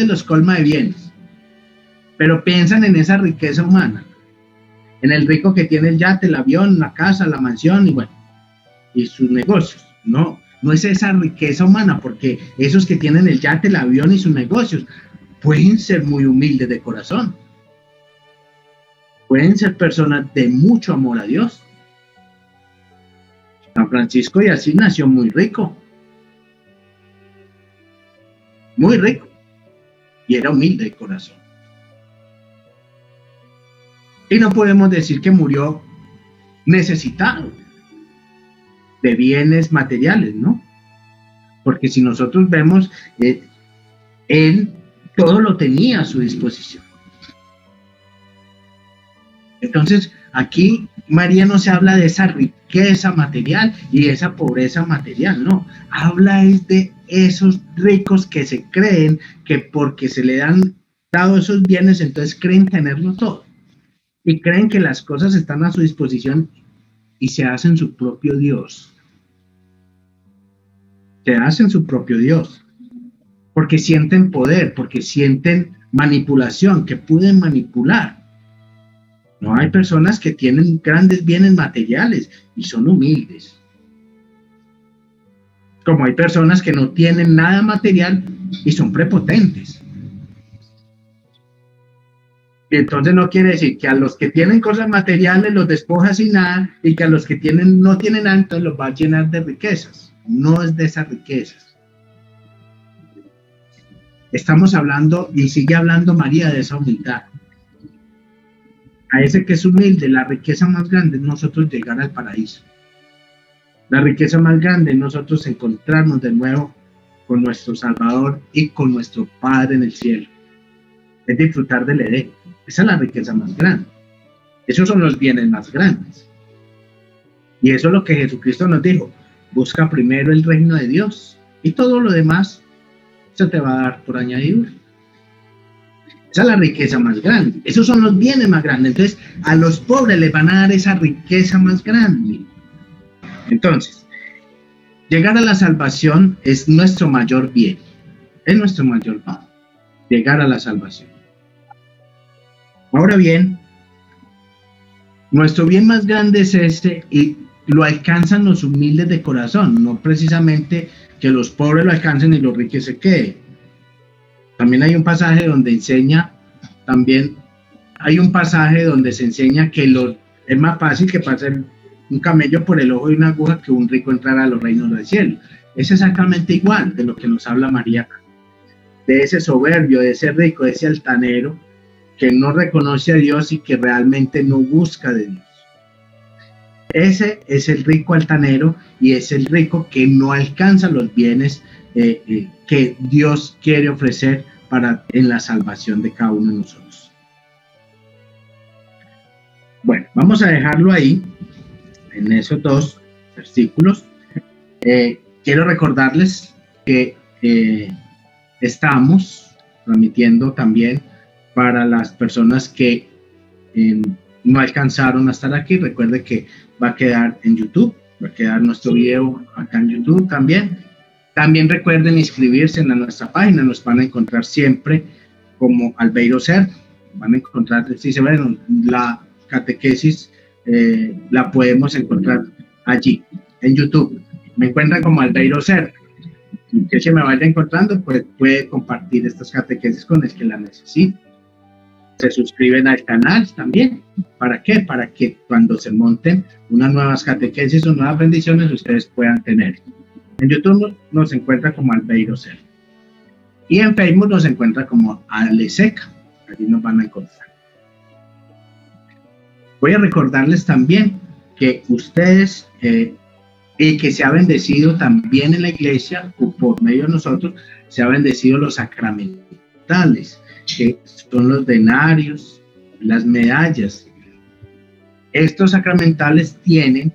los colma de bienes. Pero piensan en esa riqueza humana, en el rico que tiene el yate, el avión, la casa, la mansión y bueno, y sus negocios. No, no es esa riqueza humana, porque esos que tienen el yate, el avión y sus negocios pueden ser muy humildes de corazón. Pueden ser personas de mucho amor a Dios. San Francisco de Asís nació muy rico, y era humilde de corazón. Y no podemos decir que murió necesitado de bienes materiales, ¿no? Porque si nosotros vemos, él todo lo tenía a su disposición. Entonces, aquí María no se habla de esa riqueza material y esa pobreza material, no. Habla es de esos ricos que se creen que porque se le han dado esos bienes, entonces creen tenerlo todo. Y creen que las cosas están a su disposición y se hacen su propio Dios. Se hacen su propio Dios. Porque sienten poder, porque sienten manipulación, que pueden manipular. No, hay personas que tienen grandes bienes materiales y son humildes. Como hay personas que no tienen nada material y son prepotentes. Y entonces no quiere decir que a los que tienen cosas materiales los despoja sin nada y que a los que no tienen nada entonces los va a llenar de riquezas. No es de esas riquezas. Estamos hablando, y sigue hablando María, de esa humildad. A ese que es humilde, la riqueza más grande es nosotros llegar al paraíso. La riqueza más grande es nosotros encontrarnos de nuevo con nuestro Salvador y con nuestro Padre en el cielo. Es disfrutar del Edén. Esa es la riqueza más grande. Esos son los bienes más grandes. Y eso es lo que Jesucristo nos dijo. Busca primero el reino de Dios y todo lo demás se te va a dar por añadidura. Esa es la riqueza más grande. Esos son los bienes más grandes. Entonces, a los pobres les van a dar esa riqueza más grande. Entonces, llegar a la salvación es nuestro mayor bien. Es nuestro mayor bien. Llegar a la salvación. Ahora bien, nuestro bien más grande es este y lo alcanzan los humildes de corazón, no precisamente que los pobres lo alcancen y los ricos se queden. También hay un pasaje donde enseña, se enseña que es más fácil que pase un camello por el ojo de una aguja que un rico entrar a los reinos del cielo. Es exactamente igual de lo que nos habla María, de ese soberbio, de ese rico, de ese altanero que no reconoce a Dios y que realmente no busca de Dios. Ese es el rico altanero y es el rico que no alcanza los bienes que Dios quiere ofrecer en la salvación de cada uno de nosotros. Bueno, vamos a dejarlo ahí, en esos dos versículos. Quiero recordarles que estamos transmitiendo también para las personas que no alcanzaron a estar aquí. Recuerde que va a quedar en YouTube, va a quedar nuestro video acá en YouTube también. También recuerden inscribirse en nuestra página, nos van a encontrar siempre como Albeiro Ser. Van a encontrar, si se ven, la catequesis la podemos encontrar allí, en YouTube. Me encuentran como Albeiro Ser. Y que se me vaya encontrando, pues puede compartir estas catequesis con el que la necesite. Se suscriben al canal también. ¿Para qué? Para que cuando se monten unas nuevas catequesis o nuevas bendiciones, ustedes puedan tener. En YouTube nos encuentra como Albeiro Ser. Y en Facebook nos encuentra como Aleseca. Allí nos van a encontrar. Voy a recordarles también que ustedes, y que se ha bendecido también en la iglesia, o por medio de nosotros, se ha bendecido los sacramentales, que son los denarios, las medallas. Estos sacramentales tienen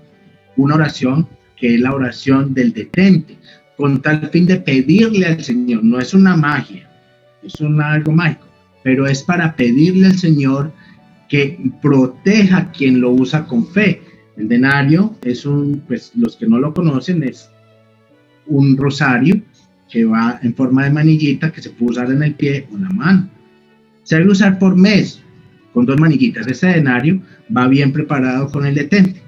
una oración que es la oración del detente, con tal fin de pedirle al Señor. No es una magia, es algo mágico, pero es para pedirle al Señor que proteja a quien lo usa con fe. El denario es pues los que no lo conocen, es un rosario que va en forma de manillita que se puede usar en el pie o en la mano. Se debe usar por mes con 2 manillitas. Este denario va bien preparado con el detente.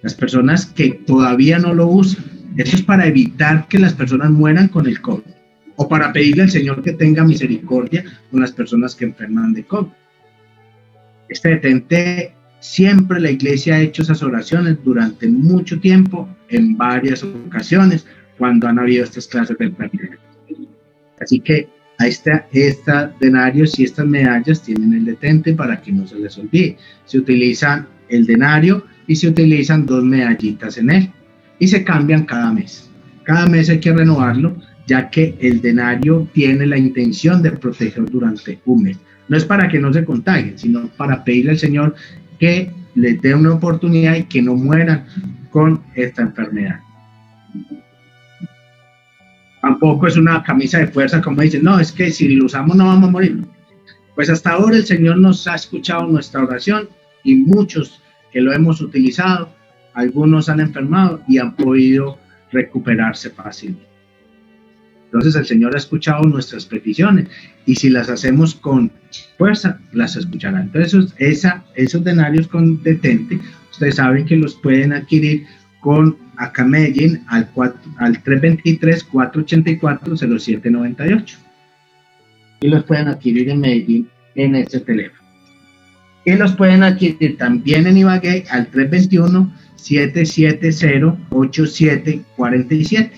Las personas que todavía no lo usan, esto es para evitar que las personas mueran con el COVID o para pedirle al Señor que tenga misericordia con las personas que enferman de COVID. Este detente, siempre la iglesia ha hecho esas oraciones durante mucho tiempo, en varias ocasiones, cuando han habido estas clases de enfermedad. Así que a esta denarios y estas medallas tienen el detente para que no se les olvide. Se utilizan el denario y se utilizan 2 medallitas en él y se cambian cada mes. Cada mes hay que renovarlo, ya que el denario tiene la intención de proteger durante un mes. No es para que no se contagien, sino para pedirle al Señor que les dé una oportunidad y que no mueran con esta enfermedad. Tampoco es una camisa de fuerza, como dicen, no, es que si lo usamos no vamos a morir. Pues hasta ahora el Señor nos ha escuchado nuestra oración y muchos que lo hemos utilizado, algunos han enfermado y han podido recuperarse fácilmente. Entonces el Señor ha escuchado nuestras peticiones y si las hacemos con fuerza, las escuchará. Entonces esos denarios con detente, ustedes saben que los pueden adquirir con acá en Medellín al 323-484-0798 y los pueden adquirir en Medellín en este teléfono. Y los pueden adquirir también en Ibagué al 321-770-8747.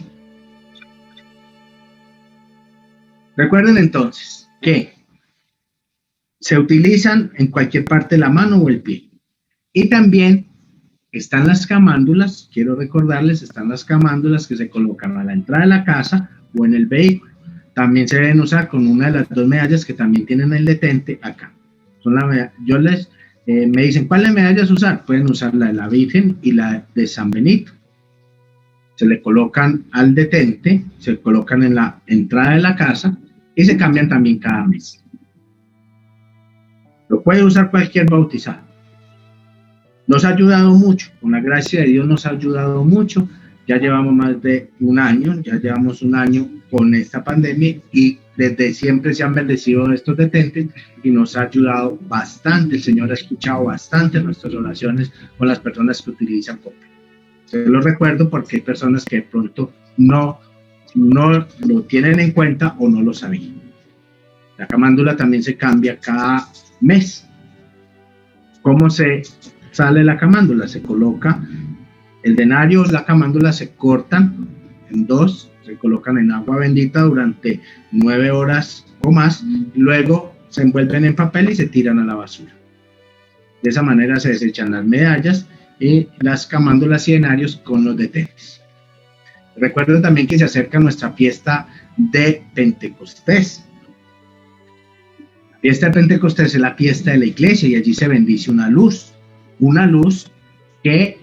Recuerden entonces que se utilizan en cualquier parte de la mano o el pie. Y también están las camándulas, quiero recordarles, están las camándulas que se colocan a la entrada de la casa o en el vehículo. También se deben usar con una de las 2 medallas que también tienen el detente acá. Me dicen, ¿cuáles medallas usar? Pueden usar la de la Virgen y la de San Benito. Se le colocan al detente, se colocan en la entrada de la casa y se cambian también cada mes. Lo puede usar cualquier bautizado. Nos ha ayudado mucho, con la gracia de Dios nos ha ayudado mucho. Ya llevamos más de un año con esta pandemia y desde siempre se han bendecido estos detentes y nos ha ayudado bastante. El Señor ha escuchado bastante nuestras oraciones con las personas que utilizan copia. Se lo recuerdo porque hay personas que de pronto no lo tienen en cuenta o no lo sabían. La camándula también se cambia cada mes. ¿Cómo se sale la camándula? Se coloca el denario, la camándula se cortan en 2, se colocan en agua bendita durante 9 horas o más, luego se envuelven en papel y se tiran a la basura. De esa manera se desechan las medallas y las camándulas y denarios con los detentes. Recuerden también que se acerca nuestra fiesta de Pentecostés. La fiesta de Pentecostés es la fiesta de la iglesia y allí se bendice una luz que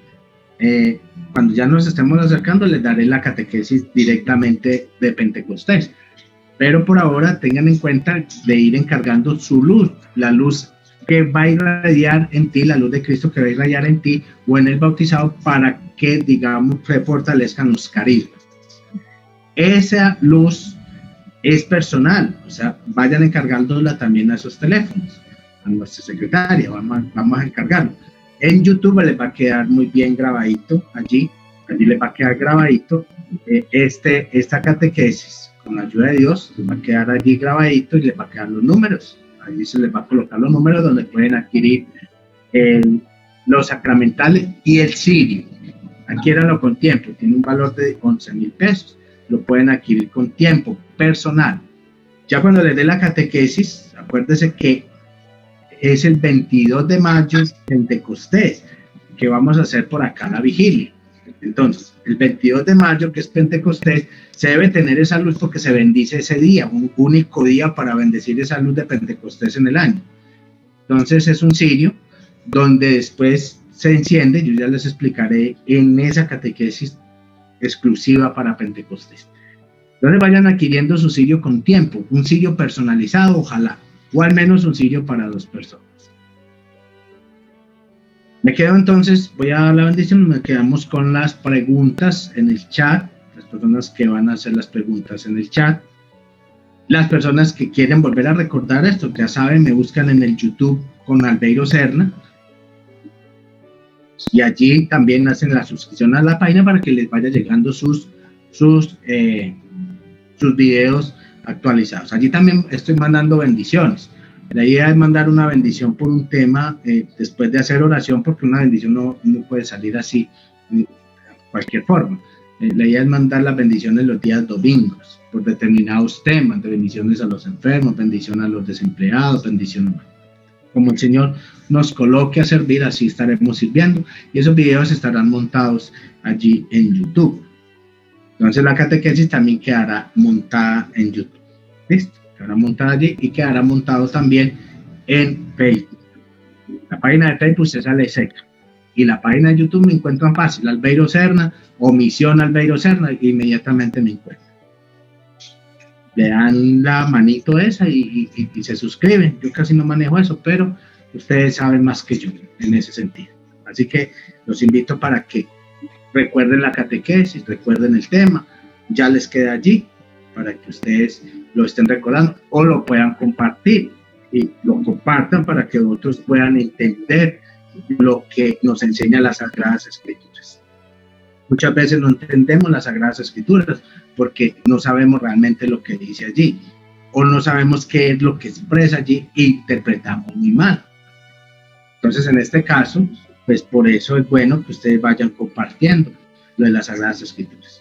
cuando ya nos estemos acercando les daré la catequesis directamente de Pentecostés. Pero por ahora tengan en cuenta de ir encargando su luz, la luz que va a irradiar en ti, la luz de Cristo que va a irradiar en ti o en el bautizado para que, digamos, se fortalezcan los carismas. Esa luz es personal, o sea, vayan encargándola también a esos teléfonos, a nuestra secretaria, vamos a encargarlo. En YouTube les va a quedar muy bien grabadito, allí les va a quedar grabadito esta catequesis, con la ayuda de Dios, les va a quedar allí grabadito y les va a quedar los números. Ahí se les va a colocar los números donde pueden adquirir los sacramentales y el cirio. Adquiéranlo con tiempo, tiene un valor de 11,000 pesos. Lo pueden adquirir con tiempo personal. Ya cuando les dé la catequesis, acuérdense que es el 22 de mayo, Pentecostés, que vamos a hacer por acá la vigilia. Entonces, el 22 de mayo, que es Pentecostés, se debe tener esa luz porque se bendice ese día, un único día para bendecir esa luz de Pentecostés en el año. Entonces, es un cirio donde después se enciende, yo ya les explicaré en esa catequesis exclusiva para Pentecostés. Entonces, vayan adquiriendo su cirio con tiempo, un cirio personalizado, ojalá, o al menos un cirio para 2 personas. Me quedo entonces, voy a dar la bendición, me quedamos con las preguntas en el chat, las personas que van a hacer las preguntas en el chat. Las personas que quieren volver a recordar esto, ya saben, me buscan en el YouTube con Albeiro Serna y allí también hacen la suscripción a la página para que les vaya llegando sus videos actualizados. Allí también estoy mandando bendiciones. La idea es mandar una bendición por un tema después de hacer oración, porque una bendición no puede salir así de cualquier forma. La idea es mandar las bendiciones los días domingos por determinados temas, de bendiciones a los enfermos, bendición a los desempleados, bendición como el Señor nos coloque a servir, así estaremos sirviendo, y esos videos estarán montados allí en YouTube. Entonces la catequesis también quedará montada en YouTube. ¿Listo? Quedará montada allí y quedará montado también en Facebook. La página de Facebook se sale seca. Y la página de YouTube me encuentran fácil, Albeiro Serna o Misión Albeiro Serna, y inmediatamente me encuentran. Le dan la manito esa y se suscriben. Yo casi no manejo eso, pero ustedes saben más que yo en ese sentido. Así que los invito para que recuerden la catequesis, recuerden el tema, ya les queda allí para que ustedes lo estén recordando o lo puedan compartir y lo compartan para que otros puedan entender lo que nos enseña las Sagradas Escrituras. Muchas veces no entendemos las Sagradas Escrituras porque no sabemos realmente lo que dice allí o no sabemos qué es lo que expresa allí e interpretamos muy mal. Entonces, en este caso, pues por eso es bueno que ustedes vayan compartiendo lo de las Sagradas Escrituras.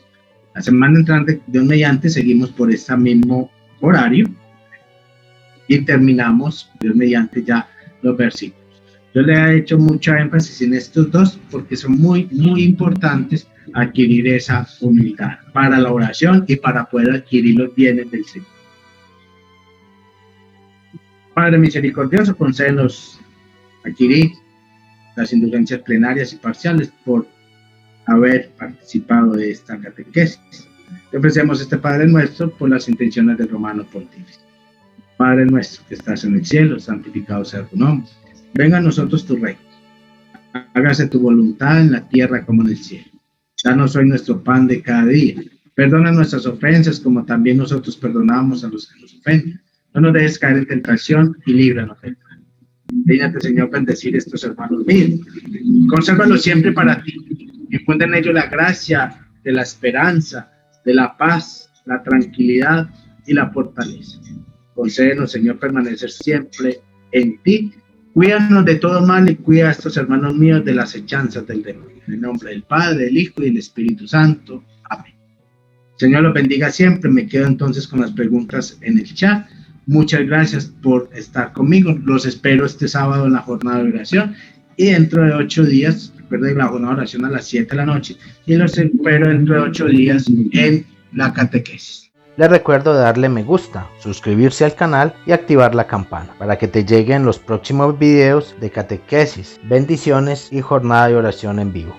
La semana entrante, Dios mediante, seguimos por este mismo horario y terminamos, Dios mediante, ya los versículos. Yo le he hecho mucha énfasis en estos dos porque son muy, muy importantes adquirir esa humildad para la oración y para poder adquirir los bienes del Señor. Padre misericordioso, concédenos adquirir las indulgencias plenarias y parciales por haber participado de esta catequesis. Te ofrecemos este Padre nuestro por las intenciones del Romano Pontífice. Padre nuestro que estás en el cielo, santificado sea tu nombre. Venga a nosotros tu reino. Hágase tu voluntad en la tierra como en el cielo. Danos hoy nuestro pan de cada día. Perdona nuestras ofensas como también nosotros perdonamos a los que nos ofenden. No nos dejes caer en tentación y líbranos del mal. Dígnate, Señor, bendecir estos hermanos míos. Consérvalos siempre para ti. Infunde en ellos la gracia de la esperanza, de la paz, la tranquilidad y la fortaleza. Concédenos, Señor, permanecer siempre en ti. Cuídanos de todo mal y cuida a estos hermanos míos de las hechanzas del demonio. En el nombre del Padre, del Hijo y del Espíritu Santo. Amén. Señor los bendiga siempre. Me quedo entonces con las preguntas en el chat. Muchas gracias por estar conmigo. Los espero este sábado en la jornada de oración y dentro de 8 días, recuerden la jornada de oración a las 7 de la noche y los espero dentro de 8 días en la catequesis. Les recuerdo darle me gusta, suscribirse al canal y activar la campana para que te lleguen los próximos videos de catequesis, bendiciones y jornada de oración en vivo.